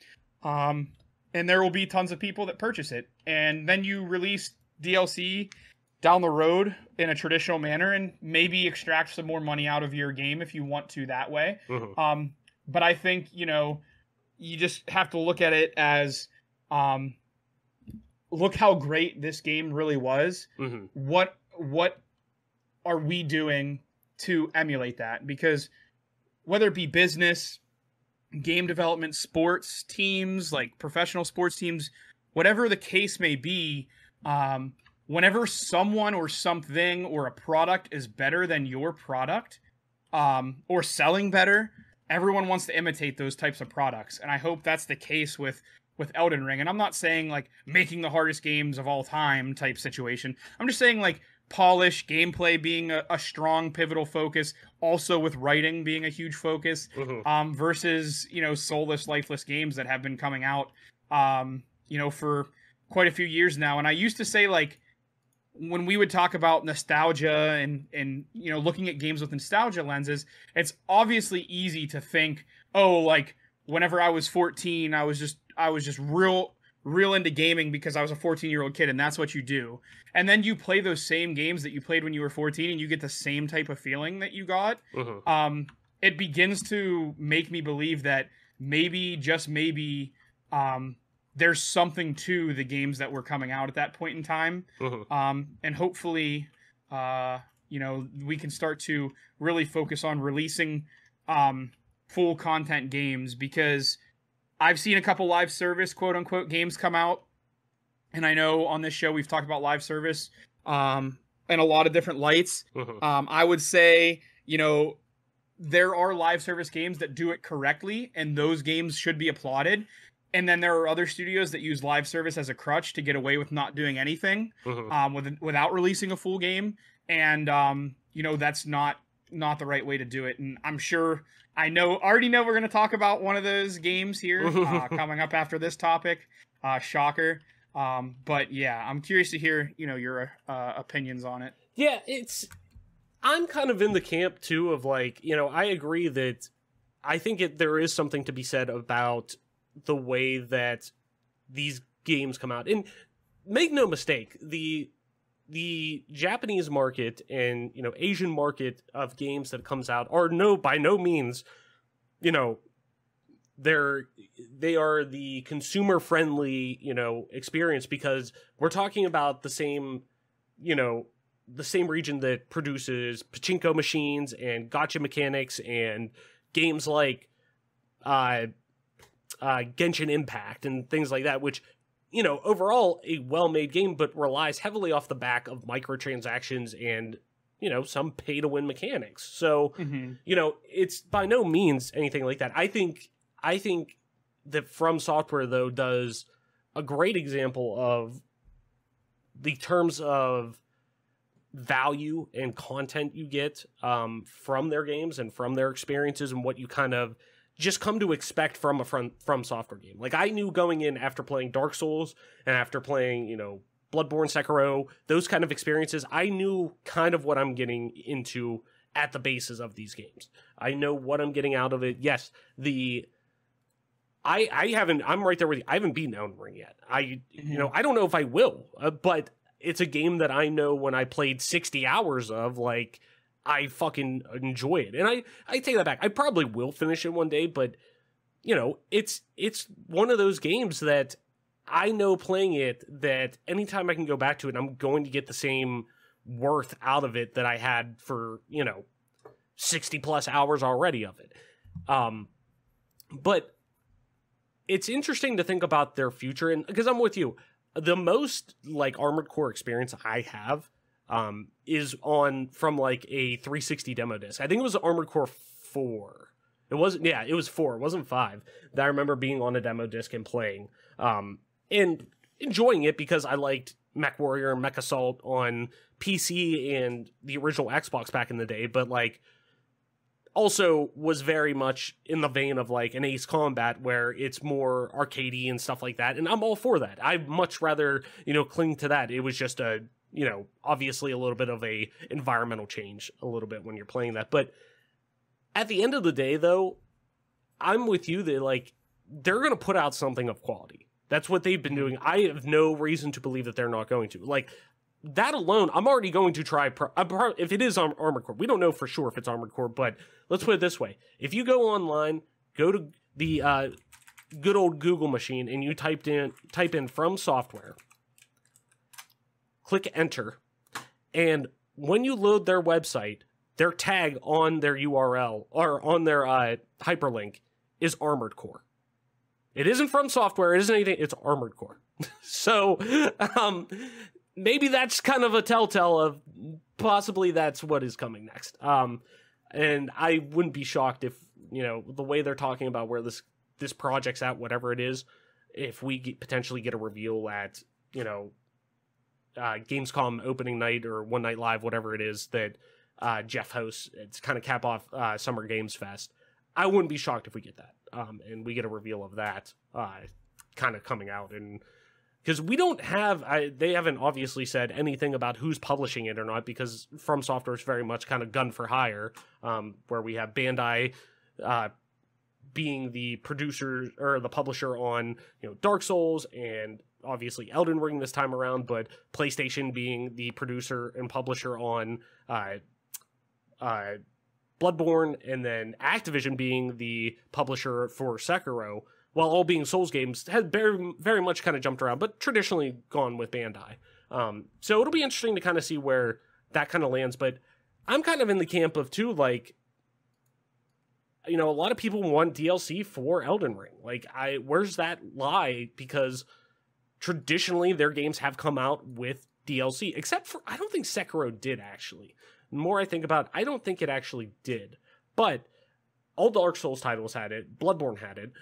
and there will be tons of people that purchase it, and then you release DLC down the road in a traditional manner and maybe extract some more money out of your game if you want to that way. But I think, you just have to look at it as, look how great this game really was. What are we doing to emulate that? Because whether it be business, game development, sports teams, like professional sports teams, whatever the case may be, whenever someone or something or a product is better than your product, or selling better, everyone wants to imitate those types of products. And I hope that's the case with Elden Ring. And I'm not saying like making the hardest games of all time type situation. I'm just saying like polish, gameplay being a strong pivotal focus, also with writing being a huge focus, versus, soulless, lifeless games that have been coming out, for quite a few years now. And I used to say, like, when we would talk about nostalgia and looking at games with nostalgia lenses, it's obviously easy to think, oh, like whenever I was 14, I was just real into gaming because I was a 14-year-old kid, and that's what you do. And then you play those same games that you played when you were 14, and you get the same type of feeling that you got. It begins to make me believe that maybe, just maybe, there's something to the games that were coming out at that point in time. And hopefully, we can start to really focus on releasing full content games, because I've seen a couple live service, quote unquote, games come out. And I know on this show we've talked about live service in a lot of different lights. I would say, there are live service games that do it correctly, and those games should be applauded. And then there are other studios that use live service as a crutch to get away with not doing anything without releasing a full game. And, that's not the right way to do it. And I'm sure, already know we're going to talk about one of those games here coming up after this topic. Shocker. But yeah, I'm curious to hear, your opinions on it. Yeah, I'm kind of in the camp too of like, I agree that I think there is something to be said about the way that these games come out. And make no mistake, the Japanese market and, Asian market of games that comes out are by no means, they are the consumer friendly, experience, because we're talking about the same region that produces pachinko machines and gacha mechanics and games like Genshin Impact and things like that, which, overall a well-made game, but relies heavily off the back of microtransactions and, some pay-to-win mechanics. So, it's by no means anything like that. I think that FromSoftware, though, does a great example of the terms of value and content you get from their games and from their experiences, and what you kind of just come to expect from a FromSoftware game. Like, I knew going in after playing Dark Souls and after playing, Bloodborne, Sekiro, those kind of experiences, I knew kind of what I'm getting into at the basis of these games. I know what I'm getting out of it. Yes, I'm right there with you. I haven't beaten Elden Ring yet. I don't know if I will, but it's a game that I know when I played 60 hours of, like, I fucking enjoy it. And I take that back. I probably will finish it one day, but, it's one of those games that I know playing it that anytime I can go back to it, I'm going to get the same worth out of it that I had for, 60 plus hours already of it. But it's interesting to think about their future, and because I'm with you, the most like Armored Core experience I have is from like a 360 demo disc. I think it was Armored Core 4. It was 4. It wasn't 5. That I remember being on a demo disc and playing and enjoying it because I liked Mech Warrior and Mech Assault on PC and the original Xbox back in the day, but like also was very much in the vein of like an Ace Combat where it's more arcadey and stuff like that. And I'm all for that. I'd much rather, cling to that. It was just obviously a little bit of a environmental change a little bit when you're playing that. But at the end of the day, though, I'm with you that like they're going to put out something of quality. That's what they've been doing. I have no reason to believe that they're not going to. Like, that alone, I'm already going to try. If it is Armored Core, we don't know for sure if it's Armored Core, but let's put it this way: if you go online, go to the good old Google machine, and you type in FromSoftware, click enter, and when you load their website, their tag on their URL or on their hyperlink is Armored Core. It isn't FromSoftware. It isn't anything. It's Armored Core. So, maybe that's kind of a telltale of possibly that's what is coming next. And I wouldn't be shocked if, the way they're talking about where this project's at, whatever it is, if we potentially get a reveal at, Gamescom opening night or One Night Live, whatever it is that Jeff hosts, it's kind of cap off Summer Games Fest. I wouldn't be shocked if we get that. And we get a reveal of that kind of coming out. And because we don't have, they haven't obviously said anything about who's publishing it or not, because FromSoftware is very much kind of gun for hire, where we have Bandai being the producer or the publisher on Dark Souls and obviously Elden Ring this time around, but PlayStation being the producer and publisher on Bloodborne, and then Activision being the publisher for Sekiro, while all being Souls games, has very, very much kind of jumped around, but traditionally gone with Bandai. So it'll be interesting to kind of see where that kind of lands, but I'm kind of in the camp of, too, like, you know, a lot of people want DLC for Elden Ring. Like, where's that lie? Because traditionally their games have come out with DLC, except for, I don't think Sekiro did, actually. The more I think about it, I don't think it actually did. But all Dark Souls titles had it. Bloodborne had it.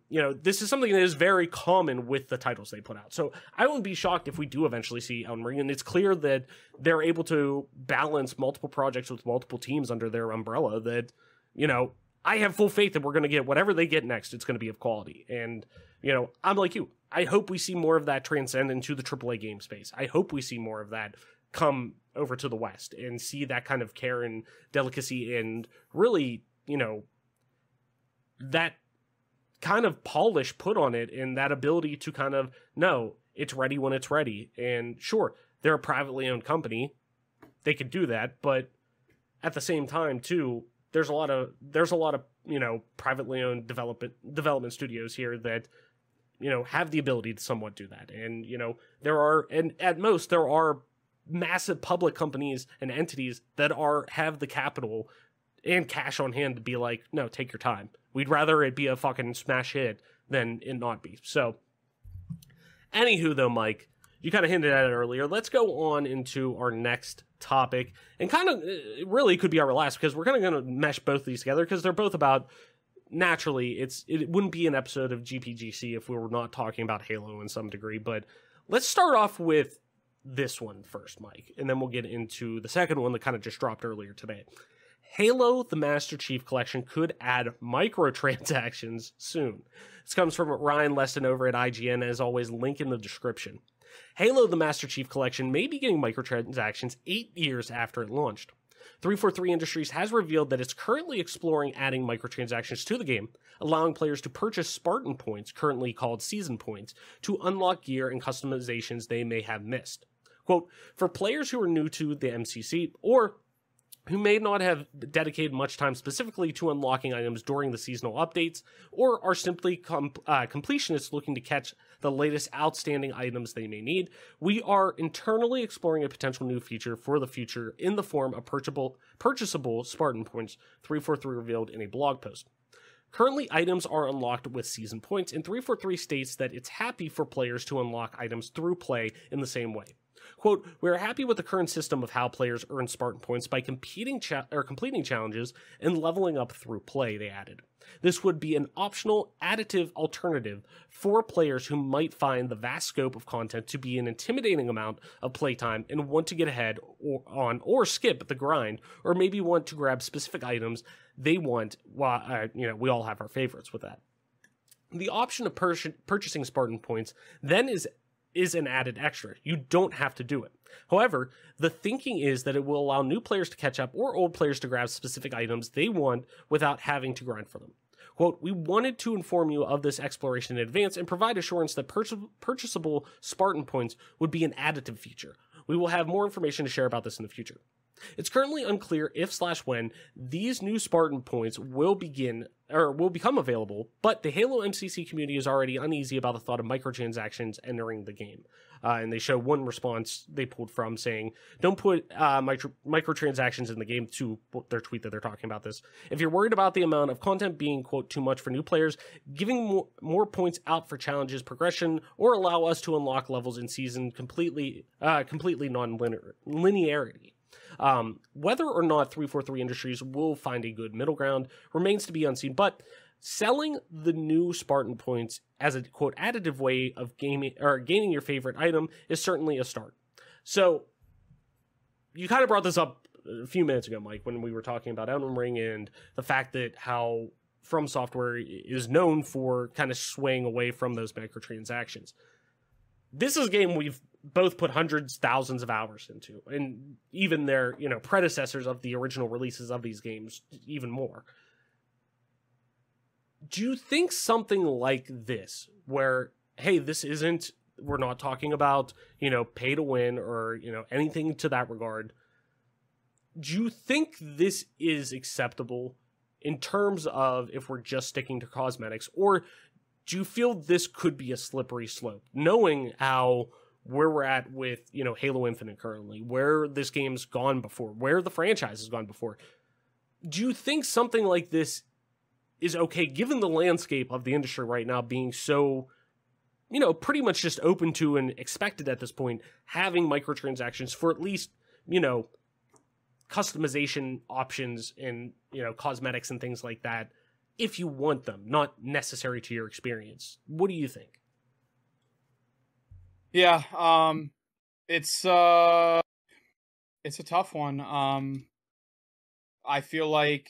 You know, this is something that is very common with the titles they put out. So I wouldn't be shocked if we do eventually see Elden Ring. And it's clear that they're able to balance multiple projects with multiple teams under their umbrella that, you know, I have full faith that we're going to get whatever they get next. It's going to be of quality. And, you know, I'm like you. I hope we see more of that transcend into the AAA game space. I hope we see more of that come over to the West and see that kind of care and delicacy and really, you know, that kind of polish put on it and that ability to kind of know it's ready when it's ready. And sure, they're a privately owned company. They could do that, but at the same time too, there's a lot of, you know, privately owned development studios here that, you know, have the ability to somewhat do that. And, you know, and at most there are massive public companies and entities that have the capital and cash on hand to be like, no, take your time. We'd rather it be a fucking smash hit than it not be. So, anywho though, Mike, you kind of hinted at it earlier. Let's go on into our next topic, and kind of, it really could be our last, because we're kind of going to mesh both of these together, because they're both about, naturally, it wouldn't be an episode of GPGC if we were not talking about Halo in some degree, but let's start off with this one first, Mike, and then we'll get into the second one that kind of just dropped earlier today. Halo, the Master Chief Collection could add microtransactions soon. This comes from Ryan Leston over at IGN, as always, link in the description. Halo, the Master Chief Collection may be getting microtransactions 8 years after it launched. 343 Industries has revealed that it's currently exploring adding microtransactions to the game, allowing players to purchase Spartan points, currently called season points, to unlock gear and customizations they may have missed. Quote, for players who are new to the MCC, or who may not have dedicated much time specifically to unlocking items during the seasonal updates, or are simply completionists looking to catch the latest outstanding items they may need, we are internally exploring a potential new feature for the future in the form of purchasable Spartan points, 343 revealed in a blog post. Currently, items are unlocked with season points, and 343 states that it's happy for players to unlock items through play in the same way. Quote, we are happy with the current system of how players earn Spartan points by completing challenges and leveling up through play, they added. This would be an optional, additive alternative for players who might find the vast scope of content to be an intimidating amount of playtime and want to get ahead or skip the grind, or maybe want to grab specific items they want. You know, we all have our favorites with that. The option of purchasing Spartan points then is an added extra. You don't have to do it. However, the thinking is that it will allow new players to catch up or old players to grab specific items they want without having to grind for them. Quote, we wanted to inform you of this exploration in advance and provide assurance that purchasable Spartan points would be an additive feature. We will have more information to share about this in the future. It's currently unclear if/when these new Spartan points will become available, but the Halo MCC community is already uneasy about the thought of microtransactions entering the game. And they show one response they pulled from saying, don't put microtransactions in the game, to their tweet that they're talking about this. If you're worried about the amount of content being, quote, too much for new players, giving more points out for challenges progression, or allow us to unlock levels in season completely non-linearity. Whether or not 343 Industries will find a good middle ground remains to be unseen, but selling the new Spartan points as a, quote, additive way of gaining your favorite item is certainly a start. So, you kind of brought this up a few minutes ago, Mike, when we were talking about Elden Ring and the fact that how FromSoftware is known for kind of swaying away from those microtransactions. This is a game we've both put hundreds, thousands of hours into, and even their, you know, predecessors of the original releases of these games, even more. Do you think something like this, where, hey, we're not talking about, you know, pay to win or, you know, anything to that regard. Do you think this is acceptable in terms of if we're just sticking to cosmetics, or do you feel this could be a slippery slope, knowing how where we're at with, you know, Halo Infinite currently, where this game's gone before, where the franchise has gone before? Do you think something like this is okay, given the landscape of the industry right now being so, you know, pretty much just open to and expected at this point, having microtransactions for at least, you know, customization options and, you know, cosmetics and things like that, if you want them, not necessary to your experience? What do you think? Yeah, it's a tough one. I feel like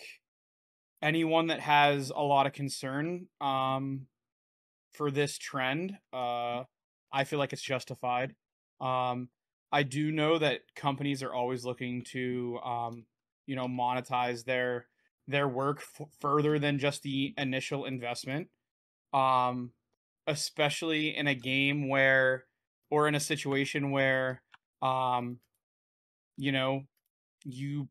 anyone that has a lot of concern for this trend, I feel like it's justified. I do know that companies are always looking to you know, monetize their work further than just the initial investment. Especially in a game where, or in a situation where you know, you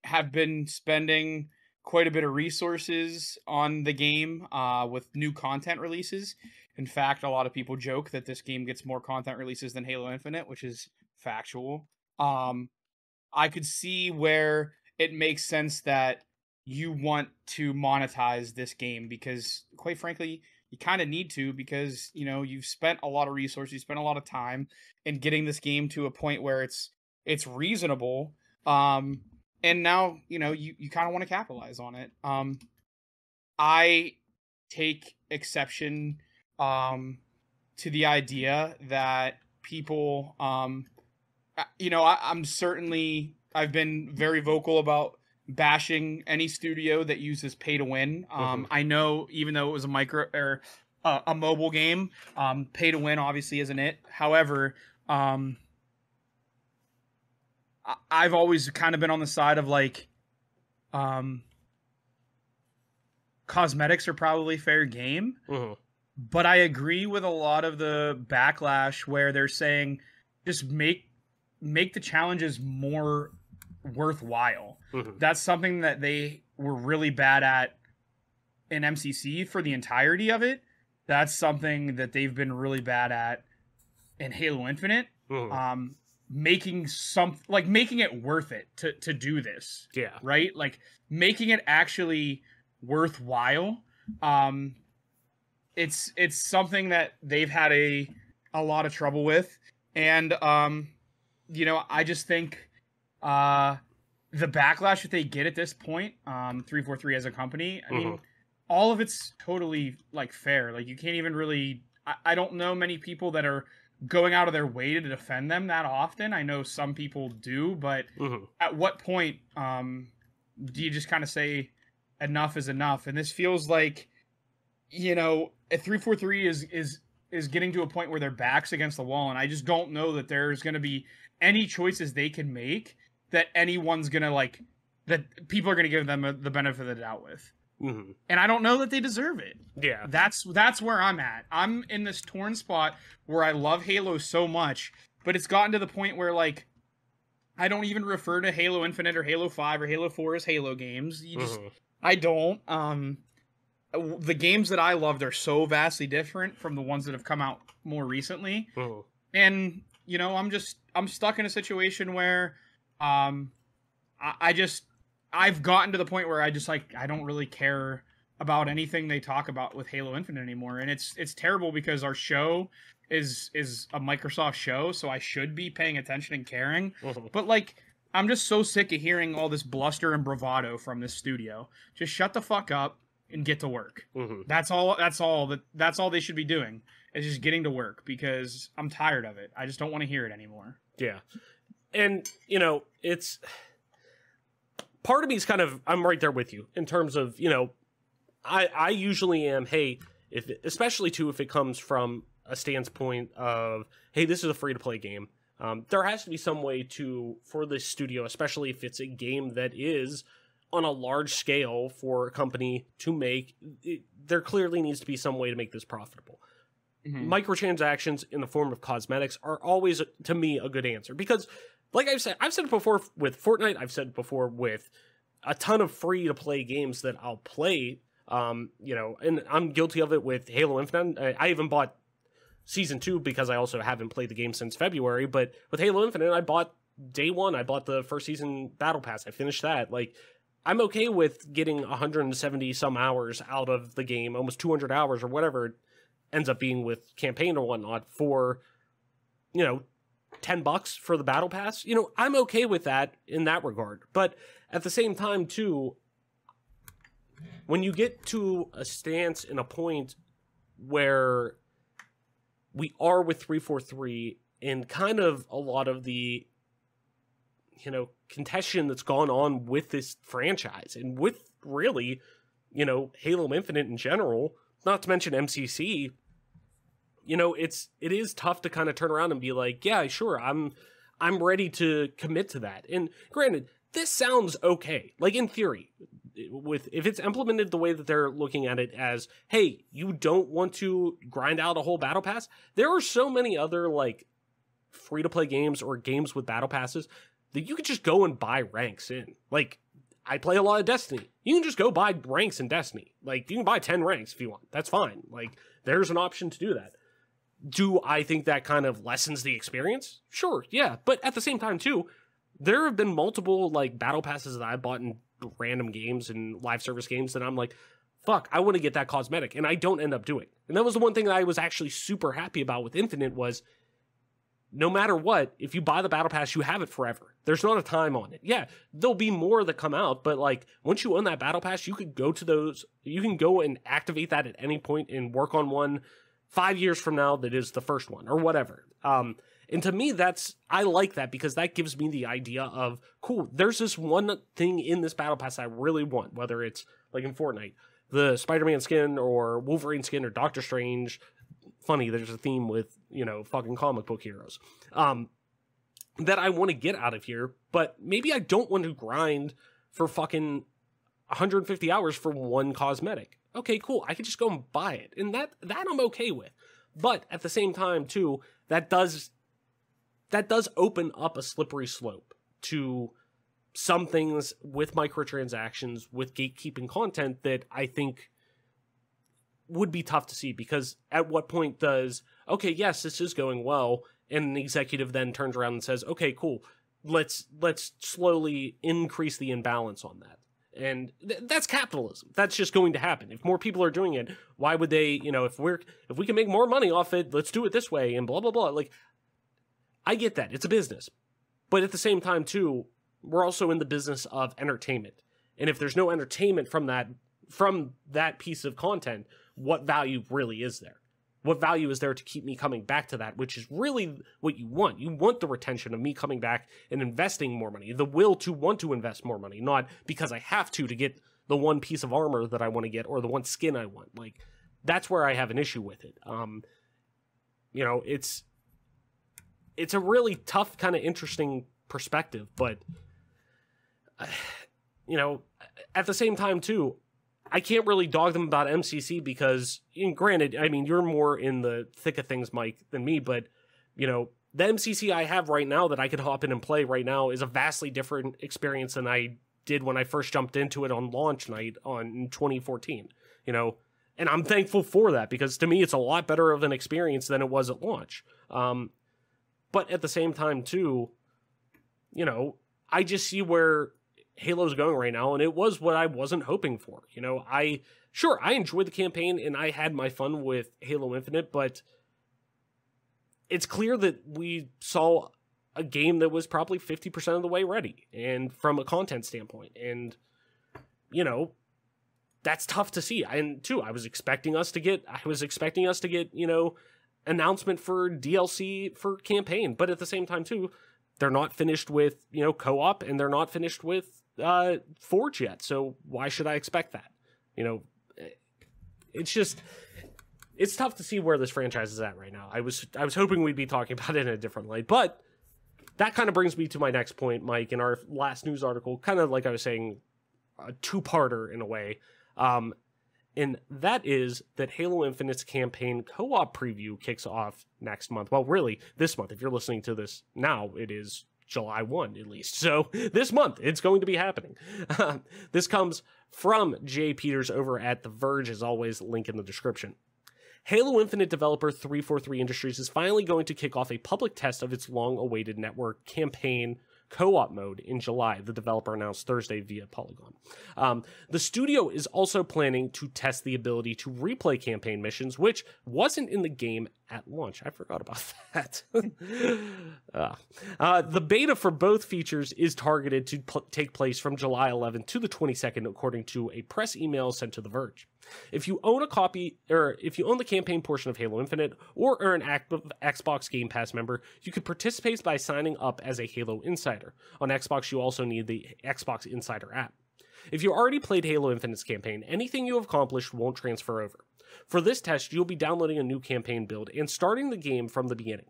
have been spending quite a bit of resources on the game with new content releases. In fact, a lot of people joke that this game gets more content releases than Halo Infinite, which is factual. I could see where it makes sense that you want to monetize this game because, quite frankly, you kind of need to, because, you know, you've spent a lot of resources, you spent a lot of time in getting this game to a point where it's reasonable. And now, you know, you kind of want to capitalize on it. I take exception to the idea that people, you know, I've been very vocal about bashing any studio that uses pay to win. I know, even though it was a mobile game, pay to win obviously isn't it. However, I've always kind of been on the side of like, cosmetics are probably fair game, but I agree with a lot of the backlash where they're saying just make the challenges more worthwhile. That's something that they were really bad at in MCC for the entirety of it. That's something that they've been really bad at in Halo Infinite. Making it worth it to do this. Yeah. Right? Like making it actually worthwhile. It's something that they've had a lot of trouble with. And you know, I just think the backlash that they get at this point, 343 as a company, I mean, all of it's totally like fair. Like you can't even really, I don't know many people that are going out of their way to defend them that often. I know some people do, but at what point do you just kind of say enough is enough? And this feels like, you know, 343 is getting to a point where their back's against the wall, and I just don't know that there's going to be any choices they can make that anyone's going to like, that people are going to give them the benefit of the doubt with. And I don't know that they deserve it. Yeah. That's where I'm at. I'm in this torn spot where I love Halo so much, but it's gotten to the point where like I don't even refer to Halo Infinite or Halo 5 or Halo 4 as Halo games. You just I don't. The games that I loved are so vastly different from the ones that have come out more recently. And you know, I'm stuck in a situation where I've gotten to the point where I don't really care about anything they talk about with Halo Infinite anymore. And it's terrible because our show is a Microsoft show, so I should be paying attention and caring. But like, I'm just so sick of hearing all this bluster and bravado from this studio. Just shut the fuck up and get to work. That's all they should be doing, is just getting to work, because I'm tired of it. I just don't want to hear it anymore. Yeah. And you know, it's part of me is kind of, I'm right there with you in terms of, you know, I usually am, hey, especially too, if it comes from a standpoint of, hey, this is a free to play game. There has to be some way for the studio, especially if it's a game that is on a large scale for a company to make, there clearly needs to be some way to make this profitable. Microtransactions in the form of cosmetics are always, to me, a good answer, because like I've said it before with Fortnite, I've said it before with a ton of free-to-play games that I'll play. You know, and I'm guilty of it with Halo Infinite. I even bought Season 2 because I also haven't played the game since February, but with Halo Infinite, I bought day one. I bought the first season battle pass. I finished that. Like, I'm okay with getting 170 some hours out of the game, almost 200 hours or whatever it ends up being with campaign or whatnot for, you know, $10 for the battle pass. You know, I'm okay with that in that regard. But at the same time, too, when you get to a stance and a point where we are with 343 and kind of a lot of the, you know, contention that's gone on with this franchise and with really, you know, Halo Infinite in general, not to mention MCC, you know, it is tough to kind of turn around and be like, yeah, sure, I'm ready to commit to that. And granted, this sounds okay. Like, in theory, if it's implemented the way that they're looking at it as, hey, you don't want to grind out a whole battle pass, there are so many other, like, free-to-play games or games with battle passes that you could just go and buy ranks in. Like, I play a lot of Destiny. You can just go buy ranks in Destiny. Like, you can buy 10 ranks if you want. That's fine. Like, there's an option to do that. Do I think that kind of lessens the experience? Sure, yeah. But at the same time, too, there have been multiple, like, battle passes that I bought in random games and live service games that I'm like, fuck, I want to get that cosmetic, and I don't end up doing. And that was the one thing that I was actually super happy about with Infinite was, no matter what, if you buy the battle pass, you have it forever. There's not a time on it. Yeah, there'll be more that come out, but like once you own that battle pass, you could go to those, you can go and activate that at any point and work on one 5 years from now that is the first one or whatever. And to me, I like that because that gives me the idea of, cool, there's this one thing in this battle pass I really want, whether it's like in Fortnite, the Spider-Man skin or Wolverine skin or Doctor Strange. Funny, there's a theme with, you know, fucking comic book heroes that I want to get out of here, but maybe I don't want to grind for fucking 150 hours for one cosmetic. Okay, cool, I can just go and buy it, and that I'm okay with. But at the same time, too, that does open up a slippery slope to some things with microtransactions, with gatekeeping content that I think would be tough to see, because at what point does, okay, yes, this is going well, and an executive then turns around and says, okay, cool, let's slowly increase the imbalance on that. And that's capitalism. That's just going to happen. If more people are doing it, why would they, you know, if we can make more money off it, let's do it this way and blah, blah, blah. Like, I get that. It's a business. But at the same time, too, we're also in the business of entertainment. And if there's no entertainment from that piece of content, what value really is there? What value is there to keep me coming back to that, which is really what you want. You want the retention of me coming back and investing more money, the will to want to invest more money, not because I have to get the one piece of armor that I want to get or the one skin I want. Like, that's where I have an issue with it. You know, it's a really tough, kind of interesting perspective, but you know, at the same time, too, I can't really dog them about MCC because, granted, I mean, you're more in the thick of things, Mike, than me, but, you know, the MCC I have right now that I could hop in and play right now is a vastly different experience than I did when I first jumped into it on launch night in 2014, you know, and I'm thankful for that because to me it's a lot better of an experience than it was at launch. But at the same time, too, you know, I just see where Halo's going right now, and it was what I wasn't hoping for. You know, I enjoyed the campaign and I had my fun with Halo Infinite, but it's clear that we saw a game that was probably 50% of the way ready, and from a content standpoint, and you know, that's tough to see. And too, I was expecting us to get, you know, announcement for DLC for campaign, but at the same time too, they're not finished with, you know, co-op, and they're not finished with Forge yet, so why should I expect that? You know, it's tough to see where this franchise is at right now. I was hoping we'd be talking about it in a different light, but that kind of brings me to my next point, Mike. In our last news article, kind of like I was saying, a two-parter in a way, and that is that Halo Infinite's campaign co-op preview kicks off next month. Well, really, this month. If you're listening to this now, it is July 1, at least. So this month, it's going to be happening. This comes from Jay Peters over at The Verge, as always, link in the description. Halo Infinite developer 343 Industries is finally going to kick off a public test of its long-awaited network campaign co-op mode in July, the developer announced Thursday via Polygon. The studio is also planning to test the ability to replay campaign missions, which wasn't in the game at launch. I forgot about that. The beta for both features is targeted to take place from July 11th to the 22nd, according to a press email sent to The Verge. If you own a copy, or if you own the campaign portion of Halo Infinite, or are an active Xbox Game Pass member, you can participate by signing up as a Halo Insider. On Xbox, you also need the Xbox Insider app. If you already played Halo Infinite's campaign, anything you have accomplished won't transfer over. For this test, you'll be downloading a new campaign build and starting the game from the beginning.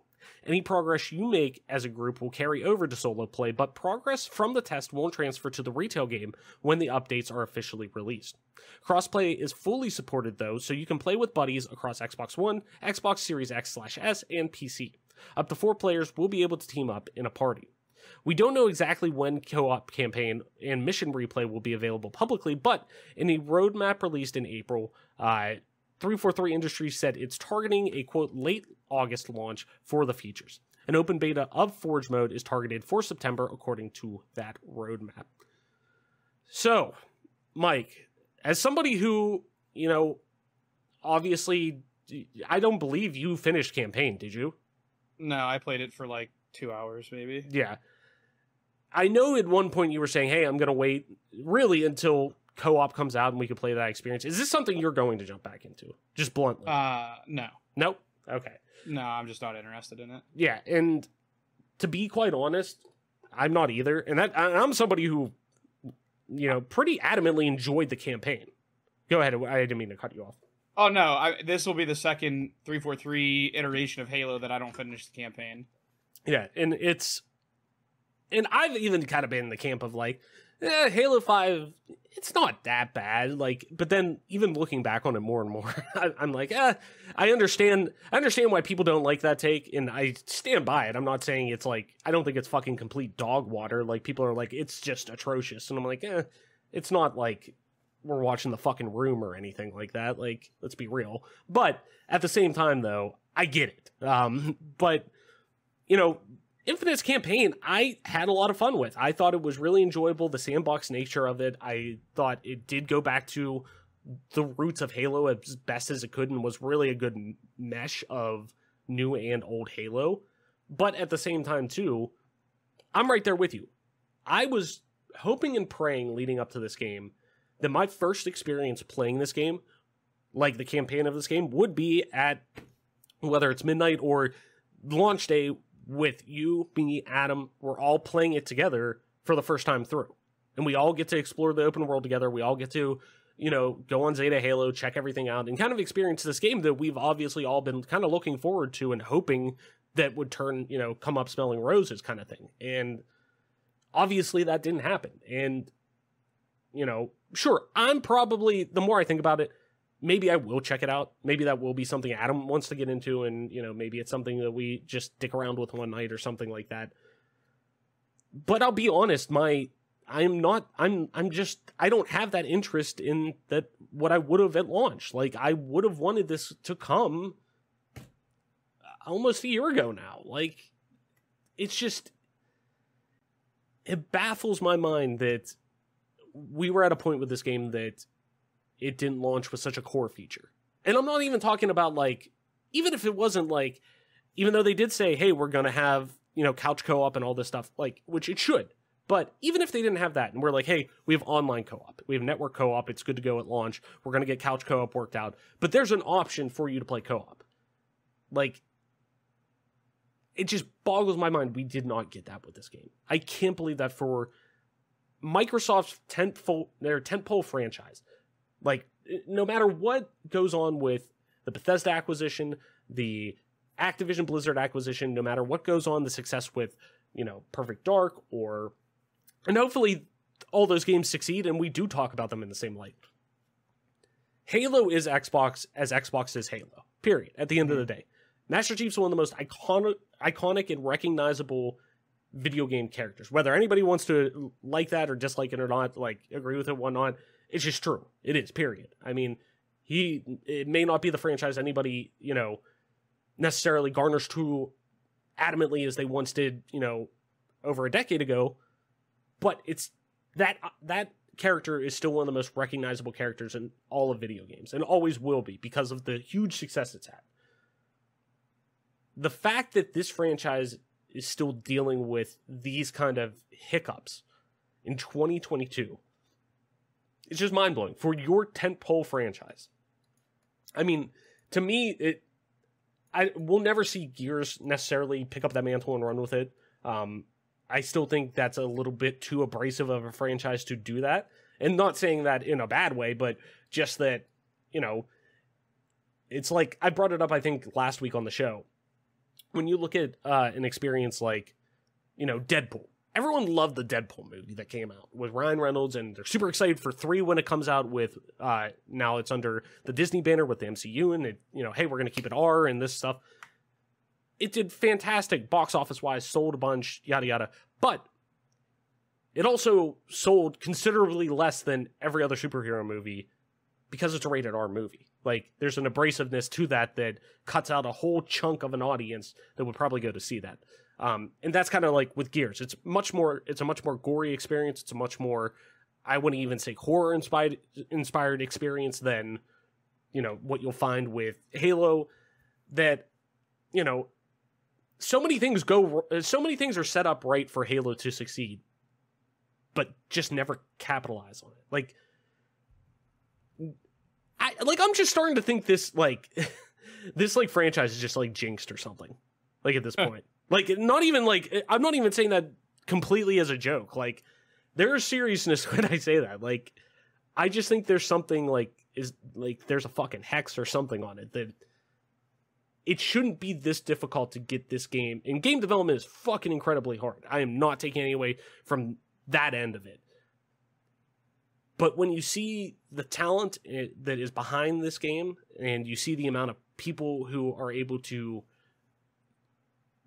Any progress you make as a group will carry over to solo play, but progress from the test won't transfer to the retail game when the updates are officially released. Crossplay is fully supported though, so you can play with buddies across Xbox One, Xbox Series X/S, and PC. Up to 4 players will be able to team up in a party. We don't know exactly when co-op campaign and mission replay will be available publicly, but in a roadmap released in April, 343 Industries said it's targeting a, quote, late August launch for the features. An open beta of Forge mode is targeted for September, according to that roadmap. So, Mike, as somebody who, obviously, I don't believe you finished campaign, did you? No, I played it for like 2 hours, maybe. Yeah. I know at one point you were saying, hey, I'm going to wait really until co-op comes out and we can play that experience. Is this something you're going to jump back into? Just bluntly. No. Nope. Okay. No, I'm just not interested in it. Yeah, and to be quite honest, I'm not either. And I'm somebody who, pretty adamantly enjoyed the campaign. Go ahead. I didn't mean to cut you off. Oh, no. This will be the second 343 iteration of Halo that I don't finish the campaign. Yeah, and I've even kind of been in the camp of like, Halo 5, it's not that bad. Like, but then even looking back on it more and more, I'm like, I understand why people don't like that take, and I stand by it. I'm not saying it's like, I don't think it's fucking complete dog water. Like, people are like, it's just atrocious. And I'm like, it's not like we're watching The Fucking Room or anything like that. Like, let's be real. But at the same time, though, I get it. But, Infinite's campaign, I had a lot of fun with. I thought it was really enjoyable, the sandbox nature of it. I thought it did go back to the roots of Halo as best as it could and was really a good mesh of new and old Halo. But at the same time, too, I'm right there with you. I was hoping and praying leading up to this game that my first experience playing this game, like the campaign of this game, would be at, whether it's midnight or launch day, with you, me, Adam, we're all playing it together for the first time through. And we all get to explore the open world together. We all get to, go on Zeta Halo, check everything out, and kind of experience this game that we've obviously all been kind of looking forward to and hoping that would turn, come up smelling roses kind of thing. And obviously that didn't happen. And, sure, I'm probably, the more I think about it, maybe I will check it out. Maybe that will be something Adam wants to get into, and maybe it's something that we just dick around with one night or something like that. But I'll be honest, I don't have that interest in that what I would have at launch. Like, I would have wanted this to come almost a year ago now. Like, it's just, it baffles my mind that we were at a point with this game that it didn't launch with such a core feature. And I'm not even talking about, like, even if it wasn't, like, even though they did say, hey, we're going to have, couch co-op and all this stuff, like, which it should. But even if they didn't have that, and we're like, hey, we have online co-op, we have network co-op, it's good to go at launch, we're going to get couch co-op worked out, but there's an option for you to play co-op. Like, it just boggles my mind we did not get that with this game. I can't believe that for Microsoft's tentpole franchise. Like, no matter what goes on with the Bethesda acquisition, the Activision Blizzard acquisition, no matter what goes on, the success with, Perfect Dark, and hopefully all those games succeed and we do talk about them in the same light. Halo is Xbox as Xbox is Halo, period, at the end of the day. Master Chief's one of the most iconic and recognizable video game characters. Whether anybody wants to like that or dislike it or not, like agree with it, whatnot, it's just true. It is, period. I mean, it may not be the franchise anybody, necessarily garners to adamantly as they once did, over a decade ago, but it's that character is still one of the most recognizable characters in all of video games and always will be because of the huge success it's had. The fact that this franchise is still dealing with these kind of hiccups in 2022, it's just mind-blowing for your tentpole franchise. I mean, to me, I will never see Gears necessarily pick up that mantle and run with it. I still think that's a little bit too abrasive of a franchise to do that. And not saying that in a bad way, but just that, it's like, I brought it up, I think, last week on the show. When you look at an experience like, Deadpool. Everyone loved the Deadpool movie that came out with Ryan Reynolds, and they're super excited for 3 when it comes out with, now it's under the Disney banner with the MCU, and hey, we're going to keep it R and this stuff. It did fantastic box office-wise, sold a bunch, yada yada, but it also sold considerably less than every other superhero movie because it's a rated R movie. Like, there's an abrasiveness to that cuts out a whole chunk of an audience that would probably go to see that. And that's kind of like with Gears. It's a much more gory experience. It's a much more, I wouldn't even say horror inspired experience than, what you'll find with Halo. That, so many things are set up right for Halo to succeed, but just never capitalize on it. Like, I'm just starting to think this franchise is just like jinxed or something. Like at this point, like not even like, I'm not even saying that completely as a joke. Like, there's seriousness when I say that. Like, I just think there's something there's a fucking hex or something on it that it shouldn't be this difficult to get this game. And game development is fucking incredibly hard. I am not taking any away from that end of it. But when you see the talent that is behind this game, and you see the amount of people who are able to...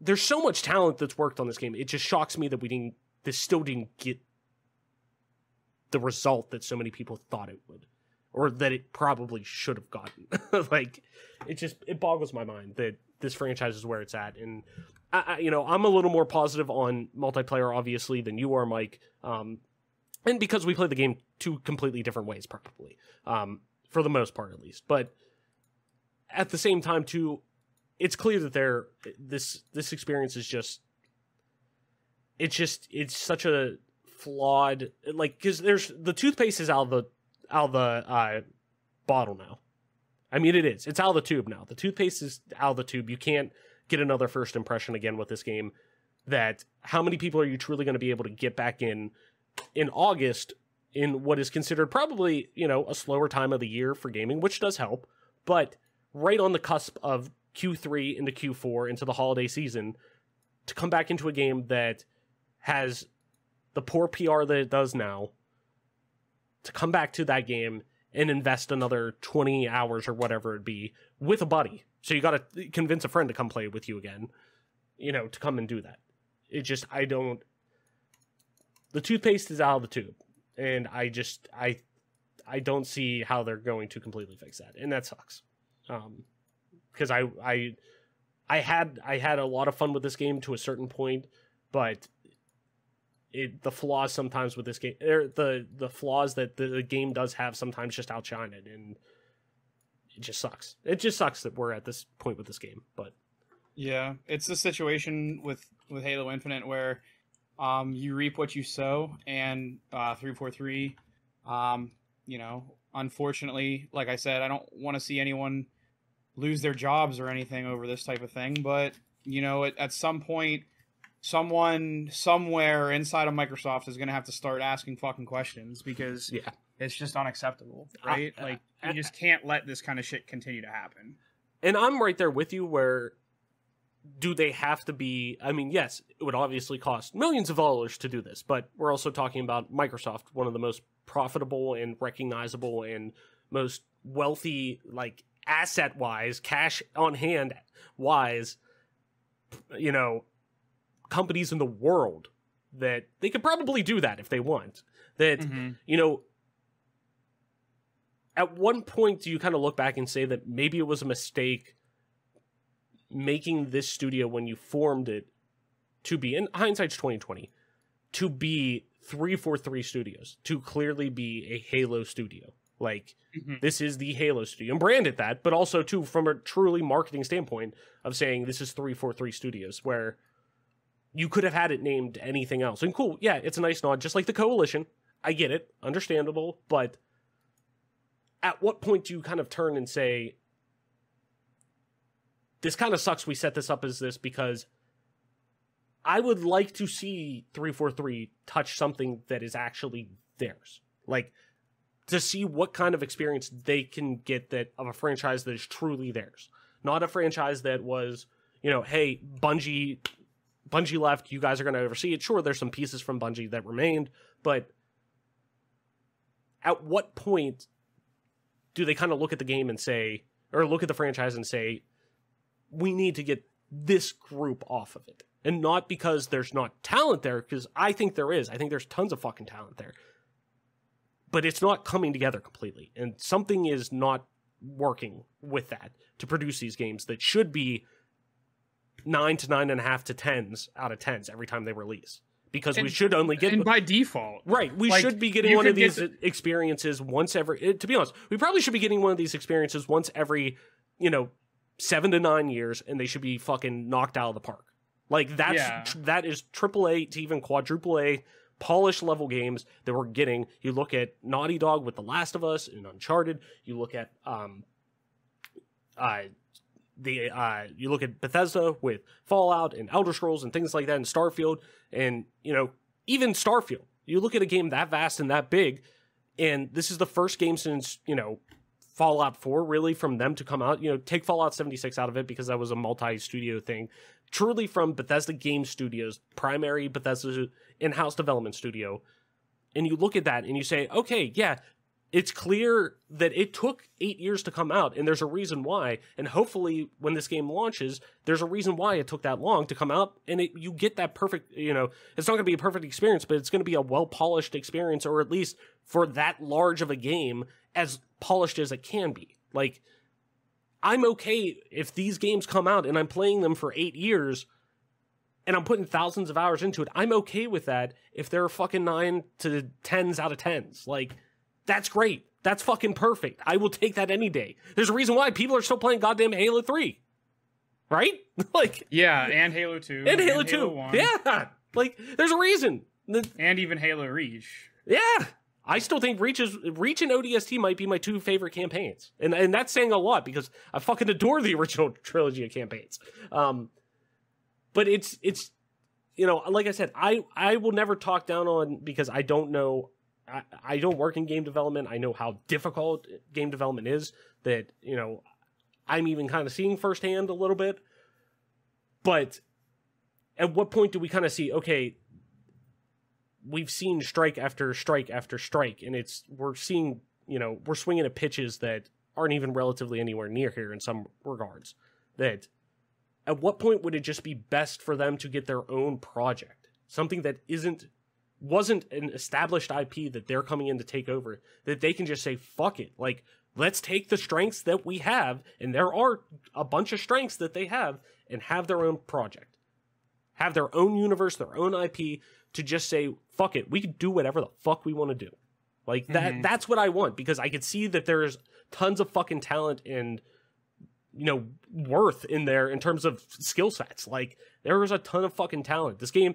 There's so much talent that's worked on this game. It just shocks me that this still didn't get the result that so many people thought it would. Or that it probably should have gotten. Like, it boggles my mind that this franchise is where it's at. And, I'm a little more positive on multiplayer, obviously, than you are, Mike. And because we play the game 2 completely different ways, probably. For the most part, at least. But at the same time, too, it's clear that this experience is just... It's such a flawed... Like, because the toothpaste is out of the bottle now. I mean, it is. It's out of the tube now. The toothpaste is out of the tube. You can't get another first impression again with this game. That how many people are you truly going to be able to get back in August in what is considered probably, a slower time of the year for gaming, which does help, but right on the cusp of Q3 into Q4 into the holiday season to come back into a game that has the poor PR that it does now, to come back to that game and invest another 20 hours or whatever it be with a buddy. So you got to convince a friend to come play with you again, to come and do that. The toothpaste is out of the tube, and I don't see how they're going to completely fix that. And that sucks. Because I had a lot of fun with this game to a certain point, but the flaws sometimes with this game, the flaws that the game does have sometimes just outshine it, and it just sucks. It just sucks that we're at this point with this game. But yeah, it's the situation with Halo Infinite where you reap what you sow, and 343, unfortunately, like I said, I don't want to see anyone lose their jobs or anything over this type of thing, but at some point, someone somewhere inside of Microsoft is going to have to start asking fucking questions, because it's just unacceptable, right? You just can't let this kind of shit continue to happen. And I'm right there with you, where do they have to be... I mean, yes, it would obviously cost millions of dollars to do this, but we're also talking about Microsoft, one of the most profitable and recognizable and most wealthy, like, asset-wise, cash on hand-wise, companies in the world that they could probably do that if they want. That, you know, at one point do you kind of look back and say that maybe it was a mistake making this studio when you formed it to be, in hindsight's 2020, to be 343 Studios, to clearly be a Halo studio. Like, this is the Halo studio, and branded that, but also, too, from a truly marketing standpoint of saying this is 343 Studios, where you could have had it named anything else. And cool, yeah, it's a nice nod, just like the Coalition. I get it, understandable, but at what point do you kind of turn and say, this kind of sucks we set this up as this, because I would like to see 343 touch something that is actually theirs. Like, to see what kind of experience they can get that of a franchise that is truly theirs. Not a franchise that was, you know, hey, Bungie left, you guys are going to oversee it. Sure, there's some pieces from Bungie that remained, but at what point do they kind of look at the game and say, or look at the franchise and say, we need to get this group off of it? And not because there's not talent there, because I think there is. I think there's tons of fucking talent there. But it's not coming together completely. And something is not working with that to produce these games that should be 9 to 9.5 to 10s out of 10s every time they release. Because we should only get... And by default. Right. We should be getting one of these experiences once every... To be honest, we probably should be getting one of these experiences once every, 7 to 9 years, and they should be fucking knocked out of the park. Like, that is AAA to even quadruple A polished level games that we're getting. You look at Naughty Dog with The Last of Us and Uncharted. You look at you look at Bethesda with Fallout and Elder Scrolls and things like that, and Starfield, and even Starfield. You look at a game that vast and that big, and this is the first game since Fallout 4 really from them to come out. Take Fallout 76 out of it because that was a multi-studio thing. Truly from Bethesda Game Studios, primary Bethesda in-house development studio. And you look at that and you say, okay, yeah, it's clear that it took 8 years to come out, and there's a reason why. And hopefully when this game launches, there's a reason why it took that long to come out, and you get that perfect, it's not going to be a perfect experience, but it's going to be a well-polished experience, or at least for that large of a game, as polished as it can be. Like, I'm okay if these games come out and I'm playing them for 8 years and I'm putting thousands of hours into it. I'm okay with that if they're fucking 9 to 10s out of 10s. Like, that's great. That's fucking perfect. I will take that any day. There's a reason why people are still playing goddamn Halo 3. Right? Like, yeah, and Halo 2. And Halo 2. 1. Yeah. Like, there's a reason. And even Halo Reach. Yeah. I still think Reach and ODST might be my two favorite campaigns. And that's saying a lot because I fucking adore the original trilogy of campaigns. But it's like I said, I will never talk down on, because I don't know, I don't work in game development. I know how difficult game development is, that, I'm even kind of seeing firsthand a little bit. But at what point do we kind of see, okay, we've seen strike after strike after strike, and we're seeing, we're swinging at pitches that aren't even relatively anywhere near here in some regards. That at what point would it just be best for them to get their own project? Something that wasn't an established IP that they're coming in to take over, that they can just say, fuck it. Like, let's take the strengths that we have, and there are a bunch of strengths that they have, and have their own project. Have their own universe, their own IP, to just say, fuck it, we can do whatever the fuck we want to do. Like, that's what I want, because I could see that there's tons of fucking talent and, worth in there in terms of skill sets. Like, there is a ton of fucking talent. This game,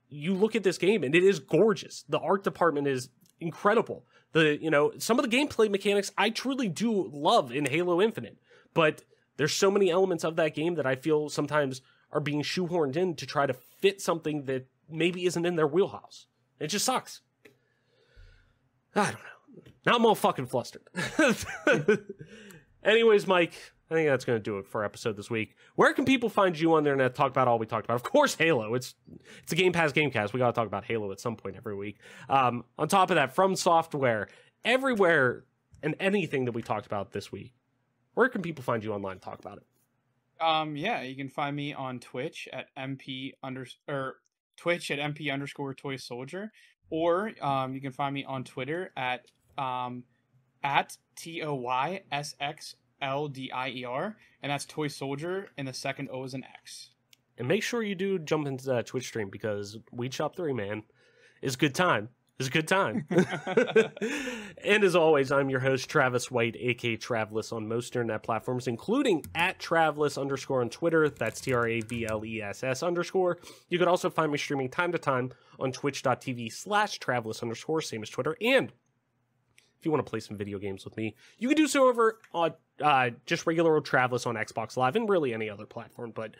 you look at this game, and it is gorgeous. The art department is incredible. Some of the gameplay mechanics I truly do love in Halo Infinite, but there's so many elements of that game that I feel sometimes are being shoehorned in to try to fit something that maybe isn't in their wheelhouse. It just sucks. I don't know. Now I'm all fucking flustered. Anyways, Mike, I think that's going to do it for our episode this week. Where can people find you on the internet to talk about all we talked about? Of course, Halo. It's a Game Pass Gamecast. We got to talk about Halo at some point every week. On top of that, FromSoftware, everywhere and anything that we talked about this week. Where can people find you online to talk about it? Yeah, you can find me on Twitch at Twitch at MP_Toy Soldier, or you can find me on Twitter at TOYSXLDIER, and that's Toy Soldier, and the second O is an X. And make sure you do jump into that Twitch stream, because Weed Shop 3, man, is a good time. It's a good time. And as always, I'm your host, Travis White, aka Travlis, on most internet platforms, including at Travlis_ on Twitter. That's TRAVLESS_. You can also find me streaming time to time on twitch.tv/Travlis_, same as Twitter. And if you want to play some video games with me, you can do so over on just regular old Travlis on Xbox Live and really any other platform. But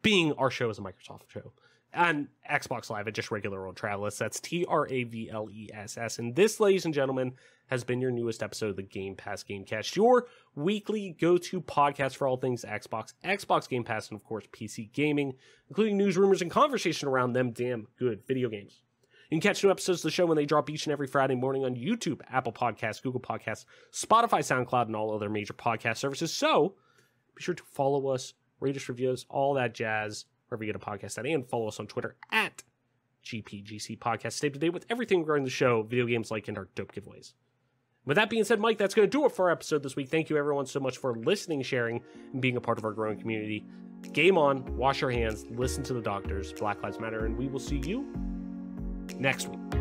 being our show is a Microsoft show, on Xbox Live at just regular old Travlis. That's TRAVLESS. And this, ladies and gentlemen, has been your newest episode of the Game Pass Gamecast, your weekly go-to podcast for all things Xbox, Xbox Game Pass, and of course PC gaming, including news, rumors, and conversation around them damn good video games. You can catch new episodes of the show when they drop each and every Friday morning on YouTube, Apple Podcasts, Google Podcasts, Spotify, SoundCloud, and all other major podcast services. So be sure to follow us, rate us, review us, all that jazz, wherever you get a podcast at, and follow us on Twitter at GPGC Podcast. Stay up to date with everything regarding the show, video games like, and our dope giveaways. With that being said, Mike, that's going to do it for our episode this week. Thank you, everyone, so much for listening, sharing, and being a part of our growing community. Game on, wash your hands, listen to the doctors, Black Lives Matter, and we will see you next week.